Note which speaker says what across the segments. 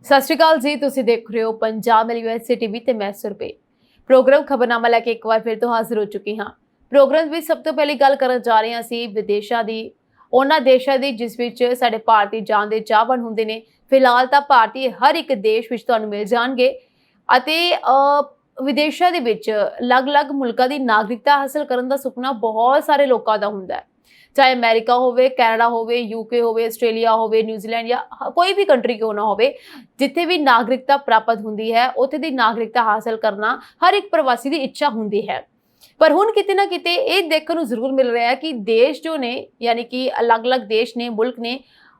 Speaker 1: ਸਤਿ ਸ਼੍ਰੀ ਅਕਾਲ ਜੀ। ਤੁਸੀਂ ਦੇਖ ਰਹੇ ਹੋ ਪੰਜਾਬ ਮੇਲ ਯੂਐਸਏ ਟੀਵੀ ਤੇ ਮੈਂ ਸੁਰਪੇ। ਪ੍ਰੋਗਰਾਮ ਖਬਰਨਾਮਾ ਲੈ ਕੇ ਇੱਕ ਵਾਰ ਫਿਰ ਤੋਂ ਹਾਜ਼ਰ ਹੋ ਚੁੱਕੀ ਹਾਂ। ਪ੍ਰੋਗਰਾਮ ਵਿੱਚ ਸਭ ਤੋਂ ਪਹਿਲੀ ਗੱਲ ਕਰਨ ਜਾ ਰਹੇ ਹਾਂ ਅਸੀਂ ਵਿਦੇਸ਼ਾਂ ਦੀ, ਉਹਨਾਂ ਦੇਸ਼ਾਂ ਦੀ ਜਿਸ ਵਿੱਚ ਸਾਡੇ ਭਾਰਤੀ ਜਾਣ ਦੇ ਚਾਹਵਾਨ ਹੁੰਦੇ ਨੇ। ਫਿਲਹਾਲ ਤਾਂ ਭਾਰਤੀ ਹਰ ਇੱਕ ਦੇਸ਼ ਵਿੱਚ ਤੁਹਾਨੂੰ ਮਿਲ ਜਾਣਗੇ ਅਤੇ ਵਿਦੇਸ਼ਾਂ ਦੇ ਵਿੱਚ ਅਲੱਗ-ਅਲੱਗ ਮੁਲਕਾਂ ਦੀ ਨਾਗਰਿਕਤਾ ਹਾਸਲ ਕਰਨ ਦਾ ਸੁਪਨਾ ਬਹੁਤ ਸਾਰੇ ਲੋਕਾਂ ਦਾ ਹੁੰਦਾ ਹੈ। ਚਾਹੇ ਅਮਰੀਕਾ ਹੋਵੇ, ਕੈਨੇਡਾ ਹੋਵੇ, ਯੂਕੇ ਹੋਵੇ, ਆਸਟ੍ਰੇਲੀਆ ਹੋਵੇ, ਨਿਊਜ਼ੀਲੈਂਡ ਜਾਂ ਕੋਈ ਵੀ ਕੰਟਰੀ ਕਿਉਂ ਨਾ ਹੋਵੇ, ਜਿੱਥੇ ਵੀ ਨਾਗਰਿਕਤਾ ਪ੍ਰਾਪਤ ਹੁੰਦੀ ਹੈ ਉੱਥੇ ਦੀ ਨਾਗਰਿਕਤਾ ਹਾਸਲ ਕਰਨਾ ਹਰ ਇੱਕ ਪ੍ਰਵਾਸੀ ਦੀ ਇੱਛਾ ਹੁੰਦੀ ਹੈ। ਪਰ ਹੁਣ ਕਿਤੇ ਨਾ ਕਿਤੇ ਇਹ ਦੇਖਣ ਨੂੰ ਜ਼ਰੂਰ ਮਿਲ ਰਿਹਾ ਹੈ ਕਿ ਦੇਸ਼ ਜੋ ਨੇ, ਯਾਨੀ ਕਿ ਅਲੱਗ-ਅਲੱਗ ਦੇਸ਼ ਨੇ, ਮੁਲਕ ਨੇ,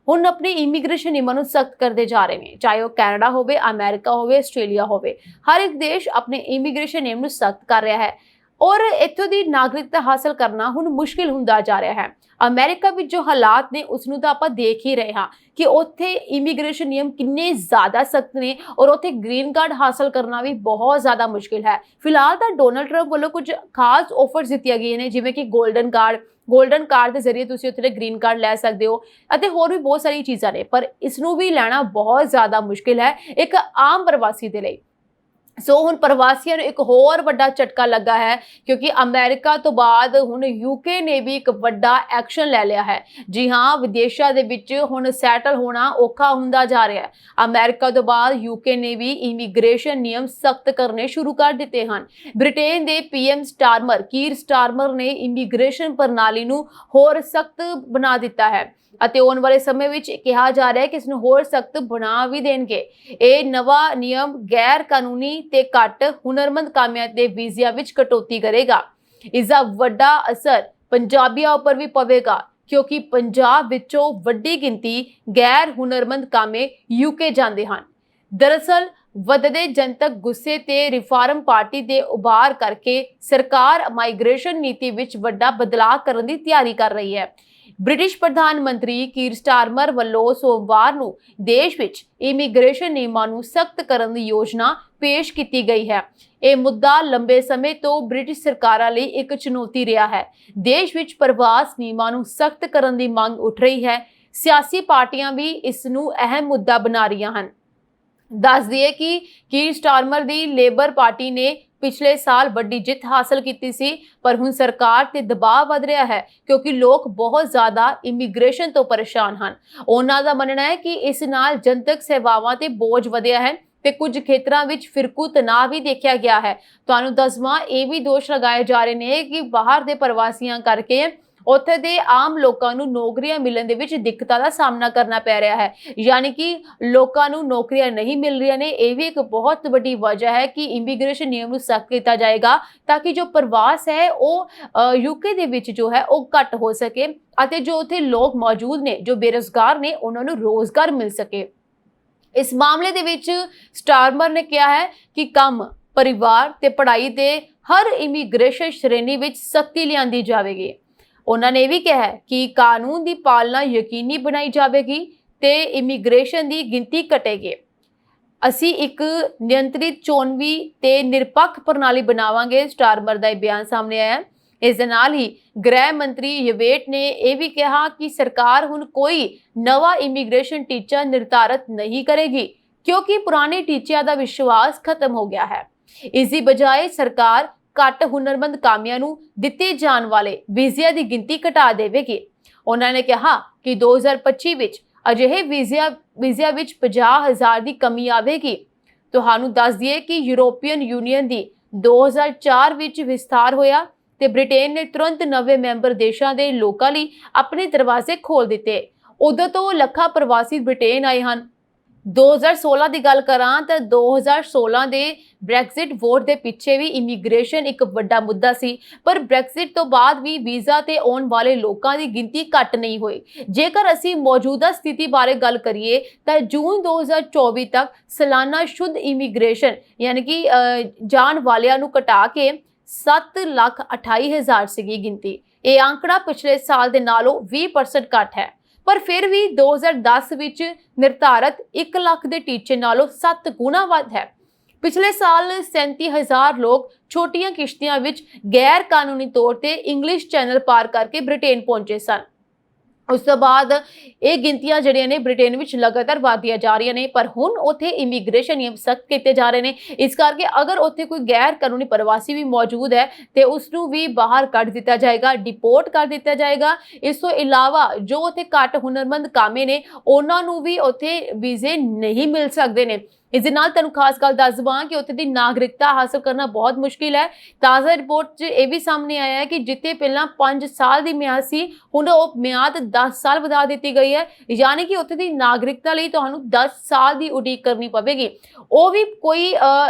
Speaker 1: ਹੁਣ ਆਪਣੀ ਇਮੀਗ੍ਰੇਸ਼ਨ ਨਿਯਮਾਂ ਨੂੰ ਸਖਤ ਕਰਦੇ ਜਾ ਰਹੇ ਨੇ। ਚਾਹੇ ਉਹ ਕੈਨੇਡਾ ਹੋਵੇ, ਅਮਰੀਕਾ ਹੋਵੇ, ਆਸਟ੍ਰੇਲੀਆ ਹੋਵੇ, ਹਰ ਇੱਕ ਦੇਸ਼ ਆਪਣੇ ਇਮੀਗ੍ਰੇਸ਼ਨ ਨਿਯਮ ਨੂੰ ਸਖਤ ਕਰ ਰਿਹਾ ਹੈ ਔਰ ਇੱਥੋਂ ਦੀ ਨਾਗਰਿਕਤਾ ਹਾਸਲ ਕਰਨਾ ਹੁਣ ਮੁਸ਼ਕਿਲ ਹੁੰਦਾ ਜਾ ਰਿਹਾ ਹੈ। ਅਮਰੀਕਾ ਵਿੱਚ ਜੋ ਹਾਲਾਤ ਨੇ ਉਸ ਨੂੰ ਤਾਂ ਆਪਾਂ ਦੇਖ ਹੀ ਰਹੇ ਹਾਂ ਕਿ ਉੱਥੇ ਇਮੀਗ੍ਰੇਸ਼ਨ ਨਿਯਮ ਕਿੰਨੇ ਜ਼ਿਆਦਾ ਸਖਤ ਨੇ ਔਰ ਉੱਥੇ ਗ੍ਰੀਨ ਕਾਰਡ ਹਾਸਲ ਕਰਨਾ ਵੀ ਬਹੁਤ ਜ਼ਿਆਦਾ ਮੁਸ਼ਕਿਲ ਹੈ। ਫਿਲਹਾਲ ਤਾਂ ਡੋਨਲਡ ਟਰੰਪ ਵੱਲੋਂ ਕੁਝ ਖਾਸ ਆਫਰਸ ਦਿੱਤੀਆਂ ਗਈਆਂ ਨੇ, ਜਿਵੇਂ ਕਿ ਗੋਲਡਨ ਕਾਰਡ ਦੇ ਜ਼ਰੀਏ ਤੁਸੀਂ ਉੱਥੇ ਗ੍ਰੀਨ ਕਾਰਡ ਲੈ ਸਕਦੇ ਹੋ ਅਤੇ ਹੋਰ ਵੀ ਬਹੁਤ ਸਾਰੀ ਚੀਜ਼ਾਂ ਨੇ, ਪਰ ਇਸ ਨੂੰ ਵੀ ਲੈਣਾ ਬਹੁਤ ਜ਼ਿਆਦਾ ਮੁਸ਼ਕਿਲ ਹੈ ਇੱਕ ਆਮ ਪ੍ਰਵਾਸੀ ਦੇ ਲਈ। ਸੋ ਹੁਣ ਪ੍ਰਵਾਸੀਆਂ ਨੂੰ ਇੱਕ ਹੋਰ ਵੱਡਾ ਝਟਕਾ ਲੱਗਾ ਹੈ ਕਿਉਂਕਿ ਅਮਰੀਕਾ ਤੋਂ ਬਾਅਦ ਹੁਣ ਯੂਕੇ ਨੇ ਵੀ ਇੱਕ ਵੱਡਾ ਐਕਸ਼ਨ ਲੈ ਲਿਆ ਹੈ। ਜੀ ਹਾਂ, ਵਿਦੇਸ਼ਾਂ ਦੇ ਵਿੱਚ ਹੁਣ ਸੈਟਲ ਹੋਣਾ ਔਖਾ ਹੁੰਦਾ ਜਾ ਰਿਹਾ ਹੈ। ਅਮਰੀਕਾ ਤੋਂ ਬਾਅਦ ਯੂਕੇ ਨੇ ਵੀ ਇਮੀਗ੍ਰੇਸ਼ਨ ਨਿਯਮ ਸਖਤ ਕਰਨੇ ਸ਼ੁਰੂ ਕਰ ਦਿੱਤੇ ਹਨ। ਬ੍ਰਿਟੇਨ ਦੇ ਪੀਐਮ ਕੀਰ ਸਟਾਰਮਰ ਨੇ ਇਮੀਗ੍ਰੇਸ਼ਨ ਪ੍ਰਣਾਲੀ ਨੂੰ ਹੋਰ ਸਖਤ ਬਣਾ ਦਿੱਤਾ ਹੈ ਅਤੇ ਆਉਣ ਵਾਲੇ ਸਮੇਂ ਵਿੱਚ ਕਿਹਾ ਜਾ ਰਿਹਾ ਹੈ ਕਿ ਇਸ ਨੂੰ ਹੋਰ ਸਖਤ ਬਣਾ ਵੀ ਦੇਣਗੇ। ਇਹ ਨਵਾਂ ਨਿਯਮ ਗੈਰ ਕਾਨੂੰਨੀ ਤੇ ਘੱਟ ਹੁਨਰਮੰਦ ਕਾਮਿਆਂ ਦੇ ਵੀਜ਼ਿਆਂ ਵਿੱਚ ਕਟੌਤੀ ਕਰੇਗਾ। ਇਸ ਦਾ ਵੱਡਾ ਅਸਰ ਪੰਜਾਬੀਆਂ ਉੱਪਰ ਵੀ ਪਵੇਗਾ ਕਿਉਂਕਿ ਪੰਜਾਬ ਵਿੱਚੋਂ ਵੱਡੀ ਗਿਣਤੀ ਗੈਰ ਹੁਨਰਮੰਦ ਕਾਮੇ ਯੂਕੇ ਜਾਂਦੇ ਹਨ। ਦਰਅਸਲ ਵਧਦੇ ਜਨਤਕ ਗੁੱਸੇ ਤੇ ਰਿਫਾਰਮ ਪਾਰਟੀ ਦੇ ਉਭਾਰ ਕਰਕੇ ਸਰਕਾਰ ਮਾਈਗ੍ਰੇਸ਼ਨ ਨੀਤੀ ਵਿੱਚ ਵੱਡਾ ਬਦਲਾਅ ਕਰਨ ਦੀ ਤਿਆਰੀ ਕਰ ਰਹੀ ਹੈ। ਬ੍ਰਿਟਿਸ਼ ਪ੍ਰਧਾਨ ਮੰਤਰੀ ਕੀਰ ਸਟਾਰਮਰ ਵੱਲੋਂ ਸੋਮਵਾਰ ਨੂੰ ਦੇਸ਼ ਵਿੱਚ ਇਮੀਗ੍ਰੇਸ਼ਨ ਨਿਯਮਾਂ ਨੂੰ ਸਖਤ ਕਰਨ ਦੀ ਯੋਜਨਾ ਪੇਸ਼ ਕੀਤੀ ਗਈ ਹੈ। ਇਹ ਮੁੱਦਾ ਲੰਬੇ ਸਮੇਂ ਤੋਂ ਬ੍ਰਿਟਿਸ਼ ਸਰਕਾਰਾਂ ਲਈ ਇੱਕ ਚੁਣੌਤੀ ਰਿਹਾ ਹੈ। ਦੇਸ਼ ਵਿੱਚ ਪ੍ਰਵਾਸ ਨਿਯਮਾਂ ਨੂੰ ਸਖਤ ਕਰਨ ਦੀ ਮੰਗ ਉੱਠ ਰਹੀ ਹੈ। ਸਿਆਸੀ ਪਾਰਟੀਆਂ ਵੀ ਇਸ ਨੂੰ ਅਹਿਮ ਮੁੱਦਾ ਬਣਾ ਰਹੀਆਂ ਹਨ। ਦੱਸ ਦਈਏ ਕਿ ਕੀਰ ਸਟਾਰਮਰ ਦੀ ਲੇਬਰ ਪਾਰਟੀ ਨੇ ਪਿਛਲੇ ਸਾਲ ਵੱਡੀ ਜਿੱਤ ਹਾਸਲ ਕੀਤੀ ਸੀ, ਪਰ ਹੁਣ ਸਰਕਾਰ ਤੇ ਦਬਾਅ ਵਧ ਰਿਹਾ ਹੈ ਕਿਉਂਕਿ ਲੋਕ ਬਹੁਤ ਜ਼ਿਆਦਾ ਇਮੀਗ੍ਰੇਸ਼ਨ ਤੋਂ ਪਰੇਸ਼ਾਨ ਹਨ। ਉਹਨਾਂ ਦਾ ਮੰਨਣਾ ਹੈ ਕਿ ਇਸ ਨਾਲ ਜਨਤਕ ਸੇਵਾਵਾਂ ਤੇ ਬੋਝ ਵਧਿਆ ਹੈ ਤੇ ਕੁਝ ਖੇਤਰਾਂ ਵਿੱਚ ਫਿਰਕੂ ਤਣਾਅ ਵੀ ਦੇਖਿਆ ਗਿਆ ਹੈ। ਤੁਹਾਨੂੰ ਦੱਸਵਾਂ, ਇਹ ਵੀ ਦੋਸ਼ ਲਗਾਏ ਜਾ ਰਹੇ ਨੇ ਕਿ ਬਾਹਰ ਦੇ ਪ੍ਰਵਾਸੀਆਂ ਕਰਕੇ ਉੱਥੇ ਦੇ ਆਮ ਲੋਕਾਂ ਨੂੰ ਨੌਕਰੀਆਂ ਮਿਲਣ ਦੇ ਵਿੱਚ ਦਿੱਕਤਾਂ ਦਾ ਸਾਹਮਣਾ ਕਰਨਾ ਪੈ ਰਿਹਾ ਹੈ, ਯਾਨੀ ਕਿ ਲੋਕਾਂ ਨੂੰ ਨੌਕਰੀਆਂ ਨਹੀਂ ਮਿਲ ਰਹੀਆਂ ਨੇ। ਇਹ ਵੀ ਇੱਕ ਬਹੁਤ ਵੱਡੀ ਵਜ੍ਹਾ ਹੈ ਕਿ ਇਮੀਗ੍ਰੇਸ਼ਨ ਨਿਯਮ ਨੂੰ ਸਖਤ ਕੀਤਾ ਜਾਏਗਾ ਤਾਂ ਕਿ ਜੋ ਪ੍ਰਵਾਸ ਹੈ ਉਹ ਯੂਕੇ ਦੇ ਵਿੱਚ ਜੋ ਹੈ ਉਹ ਘੱਟ ਹੋ ਸਕੇ ਅਤੇ ਜੋ ਉੱਥੇ ਲੋਕ ਮੌਜੂਦ ਨੇ ਜੋ ਬੇਰੁਜ਼ਗਾਰ ਨੇ ਉਹਨਾਂ ਨੂੰ ਰੋਜ਼ਗਾਰ ਮਿਲ ਸਕੇ। ਇਸ ਮਾਮਲੇ ਦੇ ਵਿੱਚ ਸਟਾਰਮਰ ਨੇ ਕਿਹਾ ਹੈ ਕਿ ਕੰਮ, ਪਰਿਵਾਰ ਤੇ ਪੜ੍ਹਾਈ ਦੇ ਹਰ ਇਮੀਗ੍ਰੇਸ਼ਨ ਸ਼੍ਰੇਣੀ ਵਿੱਚ ਸਖਤੀ ਲਿਆਂਦੀ ਜਾਵੇਗੀ। ਉਹਨਾਂ ਨੇ ਵੀ ਕਿਹਾ ਕਿ ਕਾਨੂੰਨ ਦੀ ਪਾਲਣਾ ਯਕੀਨੀ ਬਣਾਈ ਜਾਵੇਗੀ ਤੇ ਇਮੀਗ੍ਰੇਸ਼ਨ ਦੀ ਗਿਣਤੀ ਘਟੇਗੀ। ਅਸੀਂ ਇੱਕ ਨਿਯੰਤਰਿਤ, ਚੋਣਵੀ ਤੇ ਨਿਰਪੱਖ ਪ੍ਰਣਾਲੀ ਬਣਾਵਾਂਗੇ, ਸਟਾਰਮਰ ਦਾ ਇਹ ਬਿਆਨ ਸਾਹਮਣੇ ਆਇਆ। ਇਸ ਦੇ ਨਾਲ ਹੀ ਗ੍ਰਹਿ ਮੰਤਰੀ ਯਵੇਟ ਨੇ ਇਹ ਵੀ ਕਿਹਾ ਕਿ ਸਰਕਾਰ ਹੁਣ ਕੋਈ ਨਵਾਂ ਇਮੀਗ੍ਰੇਸ਼ਨ ਟੀਚਾ ਨਿਰਧਾਰਤ ਨਹੀਂ ਕਰੇਗੀ ਕਿਉਂਕਿ ਪੁਰਾਣੇ ਟੀਚਿਆਂ ਦਾ ਵਿਸ਼ਵਾਸ ਖਤਮ ਹੋ ਗਿਆ ਹੈ। ਇਸ ਦੀ ਬਜਾਏ ਸਰਕਾਰ ਘੱਟ ਹੁਨਰਮੰਦ ਕਾਮਿਆਂ ਨੂੰ ਦਿੱਤੇ ਜਾਣ ਵਾਲੇ ਵੀਜ਼ਿਆਂ ਦੀ ਗਿਣਤੀ ਘਟਾ ਦੇਵੇਗੀ। ਉਹਨਾਂ ਨੇ ਕਿਹਾ ਕਿ 2025 ਵਿੱਚ ਅਜਿਹੇ ਵੀਜ਼ਿਆਂ ਵਿੱਚ 50,000 ਦੀ ਕਮੀ ਆਵੇਗੀ। ਤੁਹਾਨੂੰ ਦੱਸ ਦਈਏ ਕਿ ਯੂਰੋਪੀਅਨ ਯੂਨੀਅਨ ਦੀ 2004 ਵਿੱਚ ਵਿਸਥਾਰ ਹੋਇਆ ਤੇ ਬ੍ਰਿਟੇਨ ਨੇ ਤੁਰੰਤ ਨਵੇਂ ਮੈਂਬਰ ਦੇਸ਼ਾਂ ਦੇ ਲੋਕਾਂ ਲਈ ਆਪਣੇ ਦਰਵਾਜ਼ੇ ਖੋਲ੍ਹ ਦਿੱਤੇ। ਉਦੋਂ ਤੋਂ ਲੱਖਾਂ ਪ੍ਰਵਾਸੀ ਬ੍ਰਿਟੇਨ ਆਏ ਹਨ। 2016 ਦੀ ਗੱਲ ਕਰਾਂ ਤਾਂ 2016 ਦੇ ਬ੍ਰੈਗਜ਼ਿਟ ਵੋਟ ਦੇ ਪਿੱਛੇ ਵੀ ਇਮੀਗ੍ਰੇਸ਼ਨ ਇੱਕ ਵੱਡਾ ਮੁੱਦਾ ਸੀ, ਪਰ ਬ੍ਰੈਗਜ਼ਿਟ ਤੋਂ ਬਾਅਦ ਵੀ ਵੀਜ਼ਾ ਤੇ ਆਉਣ ਵਾਲੇ ਲੋਕਾਂ ਦੀ ਗਿਣਤੀ ਘੱਟ ਨਹੀਂ ਹੋਈ। ਜੇਕਰ ਅਸੀਂ ਮੌਜੂਦਾ ਸਥਿਤੀ ਬਾਰੇ ਗੱਲ ਕਰੀਏ ਤਾਂ ਜੂਨ 2024 ਤੱਕ ਸਾਲਾਨਾ ਸ਼ੁੱਧ ਇਮੀਗ੍ਰੇਸ਼ਨ ਯਾਨੀ ਕਿ ਜਾਣ ਵਾਲਿਆਂ ਨੂੰ ਘਟਾ ਕੇ 7,28,000 ਸੀਗੀ ਗਿਣਤੀ। ਇਹ ਆંકੜਾ ਪਿਛਲੇ ਸਾਲ ਦੇ ਨਾਲੋਂ 20% ਘੱਟ ਹੈ, ਪਰ ਫਿਰ ਵੀ 2010 ਵਿੱਚ ਨਿਰਧਾਰਤ 1 ਲੱਖ ਦੇ ਟੀਚੇ ਨਾਲੋਂ 7 ਗੁਣਾ ਵੱਧ ਹੈ। ਪਿਛਲੇ ਸਾਲ 37,000 ਲੋਕ ਛੋਟੀਆਂ ਕਿਸ਼ਤੀਆਂ ਵਿੱਚ ਗੈਰ ਕਾਨੂੰਨੀ ਤੌਰ ਤੇ ਇੰਗਲਿਸ਼ ਚੈਨਲ ਪਾਰ ਕਰਕੇ ਬ੍ਰਿਟੇਨ ਪਹੁੰਚੇ ਸਨ। ਉਸ ਤੋਂ ਬਾਅਦ ਇਹ ਗਿਣਤੀਆਂ ਜਿਹੜੀਆਂ ਨੇ ਬ੍ਰਿਟੇਨ ਵਿੱਚ ਲਗਾਤਾਰ ਵਧਦੀਆਂ ਜਾ ਰਹੀਆਂ ਨੇ, ਪਰ ਹੁਣ ਉੱਥੇ ਇਮੀਗ੍ਰੇਸ਼ਨ ਨਿਯਮ ਸਖਤ ਕੀਤੇ ਜਾ ਰਹੇ ਨੇ। ਇਸ ਕਰਕੇ ਅਗਰ ਉੱਥੇ ਕੋਈ ਗੈਰ ਕਾਨੂੰਨੀ ਪ੍ਰਵਾਸੀ ਵੀ ਮੌਜੂਦ ਹੈ ਤੇ ਉਸ ਨੂੰ ਵੀ ਬਾਹਰ ਕੱਢ ਦਿੱਤਾ ਜਾਏਗਾ, ਡਿਪੋਰਟ ਕਰ ਦਿੱਤਾ ਜਾਏਗਾ। ਇਸ ਤੋਂ ਇਲਾਵਾ ਜੋ ਉੱਥੇ ਘੱਟ ਹੁਨਰਮੰਦ ਕਾਮੇ ਨੇ ਉਹਨਾਂ ਨੂੰ ਵੀ ਉੱਥੇ ਵੀਜ਼ੇ ਨਹੀਂ ਮਿਲ ਸਕਦੇ ਨੇ। ਇਸ ਦੇ ਨਾਲ ਤੁਹਾਨੂੰ ਖਾਸ ਗੱਲ ਦੱਸ ਦਵਾਂ ਕਿ ਉੱਥੇ ਦੀ ਨਾਗਰਿਕਤਾ ਹਾਸਲ ਕਰਨਾ ਬਹੁਤ ਮੁਸ਼ਕਿਲ ਹੈ। ਤਾਜ਼ਾ ਰਿਪੋਰਟ 'ਚ ਇਹ ਵੀ ਸਾਹਮਣੇ ਆਇਆ ਹੈ ਕਿ ਜਿੱਥੇ ਪਹਿਲਾਂ 5 ਸਾਲ ਦੀ ਮਿਆਦ ਸੀ, ਹੁਣ ਉਹ ਮਿਆਦ 10 ਸਾਲ ਵਧਾ ਦਿੱਤੀ ਗਈ ਹੈ। ਯਾਨੀ ਕਿ ਉੱਥੇ ਦੀ ਨਾਗਰਿਕਤਾ ਲਈ ਤੁਹਾਨੂੰ 10 ਸਾਲ ਦੀ ਉਡੀਕ ਕਰਨੀ ਪਵੇਗੀ। ਉਹ ਵੀ ਕੋਈ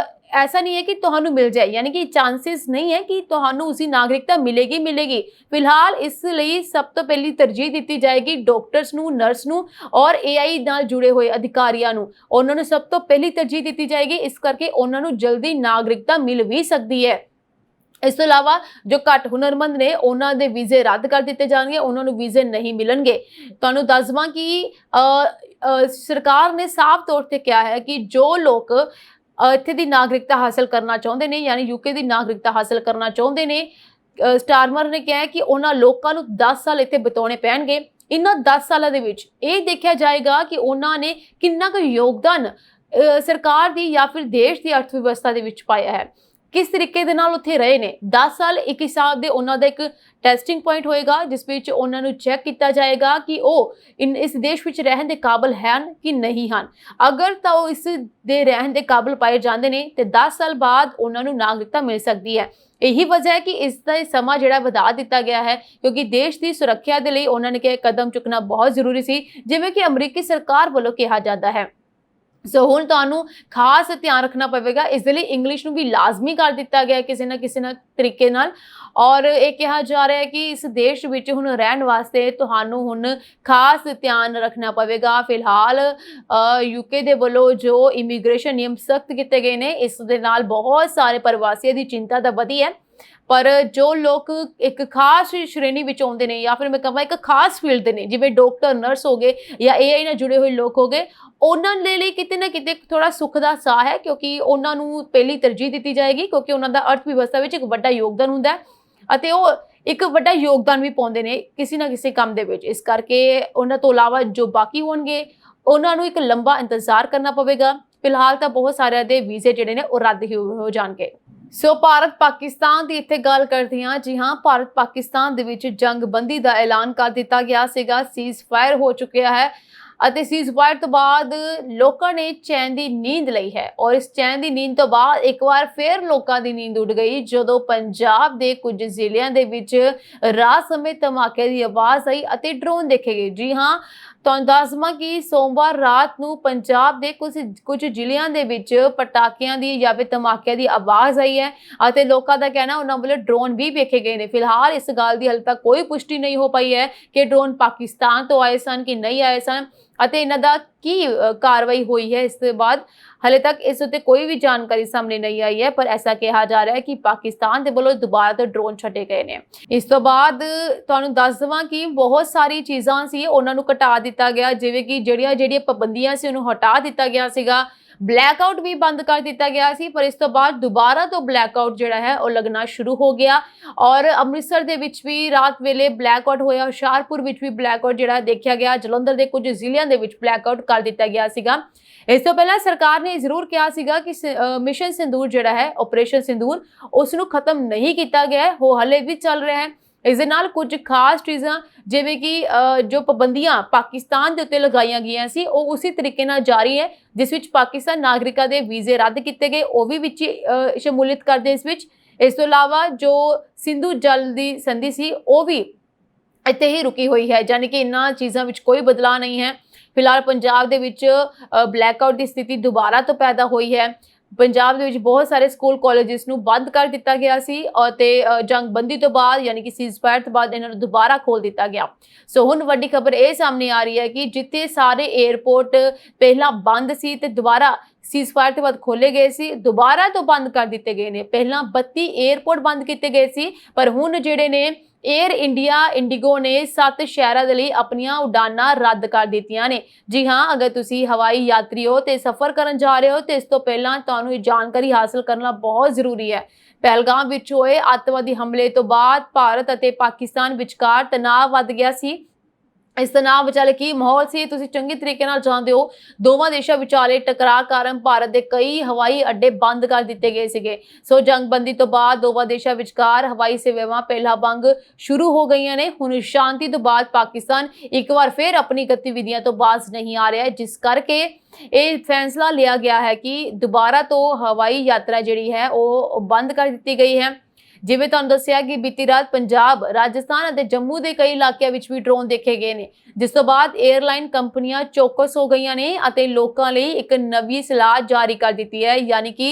Speaker 1: ऐसा नहीं है कि ਤੁਹਾਨੂੰ ਮਿਲ ਜਾਏ, यानी कि चांसेस नहीं है कि ਤੁਹਾਨੂੰ ਉਸਦੀ ਨਾਗਰਿਕਤਾ ਮਿਲੇਗੀ। ਫਿਲਹਾਲ ਇਸ ਲਈ ਸਭ ਤੋਂ ਪਹਿਲੀ ਤਰਜੀਹ ਦਿੱਤੀ ਜਾਏਗੀ ਡਾਕਟਰਸ ਨੂੰ, ਨਰਸ ਨੂੰ ਔਰ AI ਨਾਲ ਜੁੜੇ ਹੋਏ ਅਧਿਕਾਰੀਆਂ ਨੂੰ। ਉਹਨਾਂ ਨੂੰ ਸਭ ਤੋਂ ਪਹਿਲੀ ਤਰਜੀਹ ਦਿੱਤੀ ਜਾਏਗੀ, ਇਸ ਕਰਕੇ ਉਹਨਾਂ ਨੂੰ ਜਲਦੀ ਨਾਗਰਿਕਤਾ ਮਿਲ ਵੀ ਸਕਦੀ ਹੈ। ਇਸ ਤੋਂ ਇਲਾਵਾ ਜੋ ਘੱਟ ਹੁਨਰਮੰਦ ਨੇ ਉਹਨਾਂ ਦੇ ਵੀਜ਼ੇ ਰੱਦ ਕਰ ਦਿੱਤੇ ਜਾਣਗੇ, ਉਹਨਾਂ ਨੂੰ ਵੀਜ਼ੇ ਨਹੀਂ ਮਿਲਣਗੇ। ਤੁਹਾਨੂੰ ਦੱਸ ਦਵਾਂ ਕਿ ਸਰਕਾਰ ਨੇ ਸਾਫ਼ ਤੌਰ ਤੇ ਕਿਹਾ ਹੈ ਕਿ ਜੋ ਲੋਕ ਇੱਥੇ ਦੀ ਨਾਗਰਿਕਤਾ ਹਾਸਲ ਕਰਨਾ ਚਾਹੁੰਦੇ ਨੇ, ਯਾਨੀ UK ਦੀ ਨਾਗਰਿਕਤਾ ਹਾਸਲ ਕਰਨਾ ਚਾਹੁੰਦੇ ਨੇ, ਸਟਾਰਮਰ ਨੇ ਕਿਹਾ ਹੈ ਕਿ ਉਹਨਾਂ ਲੋਕਾਂ ਨੂੰ 10 ਸਾਲ ਇੱਥੇ ਬਿਤਾਉਣੇ ਪੈਣਗੇ। ਇਹਨਾਂ 10 ਸਾਲਾਂ ਦੇ ਵਿੱਚ ਇਹ ਦੇਖਿਆ ਜਾਏਗਾ ਕਿ ਉਹਨਾਂ ਨੇ ਕਿੰਨਾ ਕੁ ਯੋਗਦਾਨ ਸਰਕਾਰ ਦੀ ਜਾਂ ਫਿਰ ਦੇਸ਼ ਦੀ ਅਰਥ ਵਿਵਸਥਾ ਦੇ ਵਿੱਚ ਪਾਇਆ ਹੈ, किस तरीके दे नाल उत्थे रहे ने। 10 साल एक हिसाब दे उन्हां दा एक टेस्टिंग पॉइंट होएगा जिस विच उन्हां नूं चैक किया जाएगा कि वो इस देश विच रहन दे काबिल हैन कि नहीं हन। अगर तो इस दे रहन दे काबिल पाए जांदे ने ते 10 साल बाद उन्हां नूं नागरिकता मिल सकती है। यही वजह है कि इसका समा जिहड़ा वधा दिता गया है, क्योंकि देश की सुरक्षा के लिए उन्होंने कहा कदम चुकना बहुत जरूरी सी, जिवें कि अमरीकी सरकार वालों कहा जाता है। सो हुण तुहानूं खास ध्यान रखना पवेगा। इस लई इंग्लिश नूं भी लाजमी कर दिता गया किसी ना तरीके नाल। और ये कहा जा रहा है कि इस देश विच हुण रहण वास्ते तुहानूं हुण खास ध्यान रखना पवेगा। फिलहाल UK दे वल्लों जो इमीग्रेशन नियम सख्त किए गए ने, इस दे नाल बहुत सारे प्रवासियों की चिंता तो वधी है, पर जो लोग एक खास श्रेणी में आउंदे ने या फिर मैं कहां एक खास फील्ड ने, जिवें डॉक्टर, नर्स हो गए या AI नाल जुड़े हुए लोग हो गए, उन्हां दे लई किते ना किते थोड़ा सुख दा साह है, क्योंकि उन्हां नूं पहली तरजीह दित्ती जाएगी, क्योंकि उन्हां दा अर्थ व्यवस्था विच एक वड्डा योगदान हुंदा है अते ओह एक वड्डा योगदान भी पाउंदे ने किसी ना किसी काम दे विच। इस करके उन्हां तों इलावा जो बाकी होणगे उन्हां नूं एक लंबा इंतजार करना पवेगा। फिलहाल तो बहुत सारे दे वीजे जिहड़े ने ओह रद्द ही हो जाणगे। सो भारत पाकिस्तान की इत्थे गल करते हैं। जी हाँ, भारत पाकिस्तान दे विच जंगबंदी का ऐलान कर दिता गया सीगा, सीज फायर हो चुका है ਅਤੇ ਸੀਜ਼ ਫਾयर तो बाद लोगों ने चैन की नींद ली है। और इस चैन की नींद तो बाद एक बार फिर लोगों की नींद उड़ गई जदों पंजाब के कुछ जिलियां दे विच रात समय धमाके की आवाज़ आई और ड्रोन देखे गए। जी हाँ, तुहानूं दस दवां कि सोमवार रात नूं पंजाब के कुछ जिलियां दे विच पटाकियां दी या फिर धमाकियां दी आवाज़ आई है और लोगों का कहना उन्होंने वाले ड्रोन भी वेखे गए हैं। फिलहाल इस गल की हाले तक कोई पुष्टि नहीं हो पाई है कि ड्रोन पाकिस्तान तो आए सन कि नहीं आए सन ਅਤੇ ਇਹਨਾਂ ਦਾ ਕੀ कार्रवाई हुई है। इसके बाद हाले तक इस उत्ते कोई भी जानकारी सामने नहीं आई है, पर ऐसा कहा जा रहा है कि पाकिस्तान के वालों दोबारा तो ड्रोन छड्डे गए ने। इस तो बाद तुहानूं दस दवां कि बहुत सारी चीज़ां सी उन्हां नूं घटा दिता गया, जिवें कि ਜਿਹੜੀਆਂ पाबंदियां सी उन्होंने हटा दिता गया सीगा। ब्लैकआउट भी बंद कर दिता गया सी, पर इस तो बाद दोबारा तो ब्लैकआउट जिहड़ा है वो लगना शुरू हो गया। और अमृतसर दे विच भी रात वेले ब्लैकआउट होया, हुशियारपुर विच भी ब्लैकआउट जिहड़ा देखा गया, जलंधर के कुछ जिलियां दे विच ब्लैकआउट कर दिता गया सीगा। इस तो पहला सरकार ने जरूर कहा सीगा कि मिशन सिंदूर जिहड़ा है, ऑपरेशन सिंदूर, उसनूं खत्म नहीं किया गया, वो हले भी चल रहा है। इस दे नाल कुछ खास चीज़ां जिवें कि जो पाबंदियां पाकिस्तान के उत्ते लगाईयां गईयां सी वो उसी तरीके नाल जारी है, जिस विच पाकिस्तान नागरिकां दे वीजे रद्द किए गए, वो भी विच शमूलियत करदे इस विच। इस तो इलावा जो सिंधु जल की संधि सी वो भी इत्थे ही रुकी हुई है, यानी कि इन्हां चीज़ां विच कोई बदलाव नहीं है। फिलहाल पंजाब दे विच ब्लैकआउट की स्थिति दोबारा तो पैदा हुई है। पंजाब दे विच बहुत सारे स्कूल कॉलेजिस नूं बंद कर दिता गया सी और जंगबंदी तो बाद यानी कि सीज फायर तो बाद इन्हां नूं दोबारा खोल दिता गया। सो हुण वड्डी खबर ये सामने आ रही है कि जिथे सारे एयरपोर्ट पहला बंद सी ते दोबारा सीज फायर के बाद खोले गए सी, दोबारा तो बंद कर दिते गए ने। पहला 32 एयरपोर्ट बंद किए गए सी, पर हुण जिहड़े ने एयर इंडिया इंडिगो ने 7 शहरों के लिए अपनियां उड़ानां रद्द कर दित्तियां ने। जी हाँ, अगर तुसी हवाई यात्री हो तो सफ़र करन जा रहे हो तो इस तो पहला तुहानूं ये जानकारी हासिल करना बहुत जरूरी है। पहलगाम विच होए अतवादी हमले तो बाद भारत और पाकिस्तान विचकार तनाव वध गया सी। ਇਸ ਤਣਾਅ ਵਿਚਾਲੇ ਕੀ ਮਾਹੌਲ ਸੀ ਤੁਸੀਂ ਚੰਗੀ ਤਰੀਕੇ ਨਾਲ ਜਾਣਦੇ ਹੋ। ਦੋਵਾਂ ਦੇਸ਼ਾਂ ਵਿਚਾਲੇ ਟਕਰਾਅ ਕਾਰਨ ਭਾਰਤ ਦੇ ਕਈ ਹਵਾਈ ਅੱਡੇ ਬੰਦ ਕਰ ਦਿੱਤੇ ਗਏ ਸੀਗੇ। ਸੋ ਜੰਗਬੰਦੀ ਤੋਂ ਬਾਅਦ ਦੋਵਾਂ ਦੇਸ਼ਾਂ ਵਿਚਕਾਰ ਹਵਾਈ ਸੇਵਾਵਾਂ ਪਹਿਲਾਂ ਵਾਂਗ ਸ਼ੁਰੂ ਹੋ ਗਈਆਂ ਨੇ। ਹੁਣ ਸ਼ਾਂਤੀ ਤੋਂ ਬਾਅਦ ਪਾਕਿਸਤਾਨ ਇੱਕ ਵਾਰ ਫਿਰ ਆਪਣੀ ਗਤੀਵਿਧੀਆਂ ਤੋਂ ਬਾਜ਼ ਨਹੀਂ ਆ ਰਿਹਾ ਹੈ, ਜਿਸ ਕਰਕੇ ਇਹ ਫੈਸਲਾ ਲਿਆ ਗਿਆ ਹੈ ਕਿ ਦੁਬਾਰਾ ਤੋਂ ਹਵਾਈ ਯਾਤਰਾ ਜਿਹੜੀ ਹੈ ਉਹ ਬੰਦ ਕਰ ਦਿੱਤੀ ਗਈ ਹੈ। ਜਿਵੇਂ ਤੁਹਾਨੂੰ ਦੱਸਿਆ ਕਿ ਬੀਤੀ ਰਾਤ ਪੰਜਾਬ, ਰਾਜਸਥਾਨ ਅਤੇ ਜੰਮੂ ਦੇ ਕਈ ਇਲਾਕਿਆਂ ਵਿੱਚ ਵੀ ਡਰੋਨ ਦੇਖੇ ਗਏ ਨੇ, ਜਿਸ ਤੋਂ ਬਾਅਦ 에ਅਰਲਾਈਨ ਕੰਪਨੀਆਂ ਚੌਕਸ ਹੋ ਗਈਆਂ ਨੇ ਅਤੇ ਲੋਕਾਂ ਲਈ ਇੱਕ ਨਵੀਂ ਸਲਾਹ ਜਾਰੀ ਕਰ ਦਿੱਤੀ ਹੈ। ਯਾਨੀ ਕਿ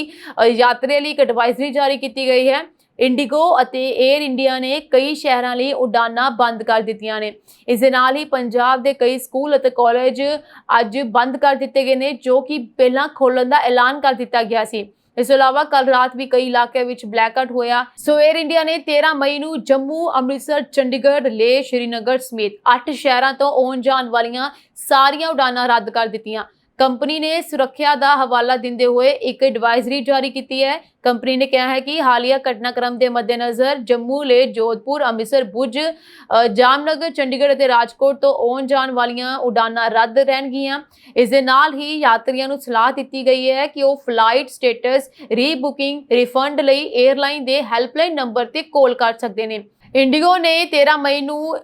Speaker 1: ਯਾਤਰੀ ਲਈ ਇੱਕ ਐਡਵਾਈਜ਼ਰੀ ਜਾਰੀ ਕੀਤੀ ਗਈ ਹੈ। ਇੰਡੀਗੋ ਅਤੇ 에ਅਰ ਇੰਡੀਆ ਨੇ ਕਈ ਸ਼ਹਿਰਾਂ ਲਈ ਉਡਾਨਾਂ ਬੰਦ ਕਰ ਦਿੱਤੀਆਂ ਨੇ। ਇਸ ਦੇ ਨਾਲ ਹੀ ਪੰਜਾਬ ਦੇ ਕਈ ਸਕੂਲ ਅਤੇ ਕਾਲਜ ਅੱਜ ਬੰਦ ਕਰ ਦਿੱਤੇ ਗਏ ਨੇ, ਜੋ ਕਿ ਪਹਿਲਾਂ ਖੋਲ੍ਹਣ ਦਾ ਐਲਾਨ ਕਰ ਦਿੱਤਾ ਗਿਆ ਸੀ। ਇਸ ਤੋਂ ਇਲਾਵਾ ਕੱਲ ਰਾਤ ਵੀ ਕਈ ਇਲਾਕਿਆਂ ਵਿੱਚ ਬਲੈਕਆਊਟ ਹੋਇਆ। ਸੋ 에ਅਰ ਇੰਡੀਆ ਨੇ 13 ਮਈ ਨੂੰ ਜੰਮੂ, ਅੰਮ੍ਰਿਤਸਰ, ਚੰਡੀਗੜ੍ਹ, ਲੇਹ, ਸ਼੍ਰੀਨਗਰ ਸਮੇਤ 8 ਸ਼ਹਿਰਾਂ ਤੋਂ ਆਉਣ ਜਾਣ ਵਾਲੀਆਂ ਸਾਰੀਆਂ ਉਡਾਨਾਂ ਰੱਦ ਕਰ ਦਿੱਤੀਆਂ। ਕੰਪਨੀ ਨੇ ਸੁਰੱਖਿਆ ਦਾ ਹਵਾਲਾ ਦਿੰਦੇ ਹੋਏ ਇੱਕ ਐਡਵਾਈਜ਼ਰੀ ਜਾਰੀ ਕੀਤੀ ਹੈ। ਕੰਪਨੀ ਨੇ ਕਿਹਾ ਹੈ ਕਿ ਹਾਲੀਆ ਘਟਨਾਕ੍ਰਮ ਦੇ ਮੱਦੇਨਜ਼ਰ ਜੰਮੂ, ਲੇਹ, ਜੋਧਪੁਰ, ਅੰਮ੍ਰਿਤਸਰ, ਭੁਜ, ਜਾਮਨਗਰ, ਚੰਡੀਗੜ੍ਹ ਅਤੇ ਰਾਜਕੋਟ ਤੋਂ ਆਉਣ ਜਾਣ ਵਾਲੀਆਂ ਉਡਾਨਾਂ ਰੱਦ ਰਹਿਣਗੀਆਂ। ਇਸ ਦੇ ਨਾਲ ਹੀ ਯਾਤਰੀਆਂ ਨੂੰ ਸਲਾਹ ਦਿੱਤੀ ਗਈ ਹੈ ਕਿ ਉਹ ਫਲਾਈਟ ਸਟੇਟਸ, ਰੀਬੁਕਿੰਗ, ਰਿਫੰਡ ਲਈ 에ਅਰਲਾਈਨ ਦੇ ਹੈਲਪਲਾਈਨ ਨੰਬਰ ਤੇ ਕਾਲ ਕਰ ਸਕਦੇ ਨੇ। ਇੰਡੀਗੋ ਨੇ 13 ਮਈ ਨੂੰ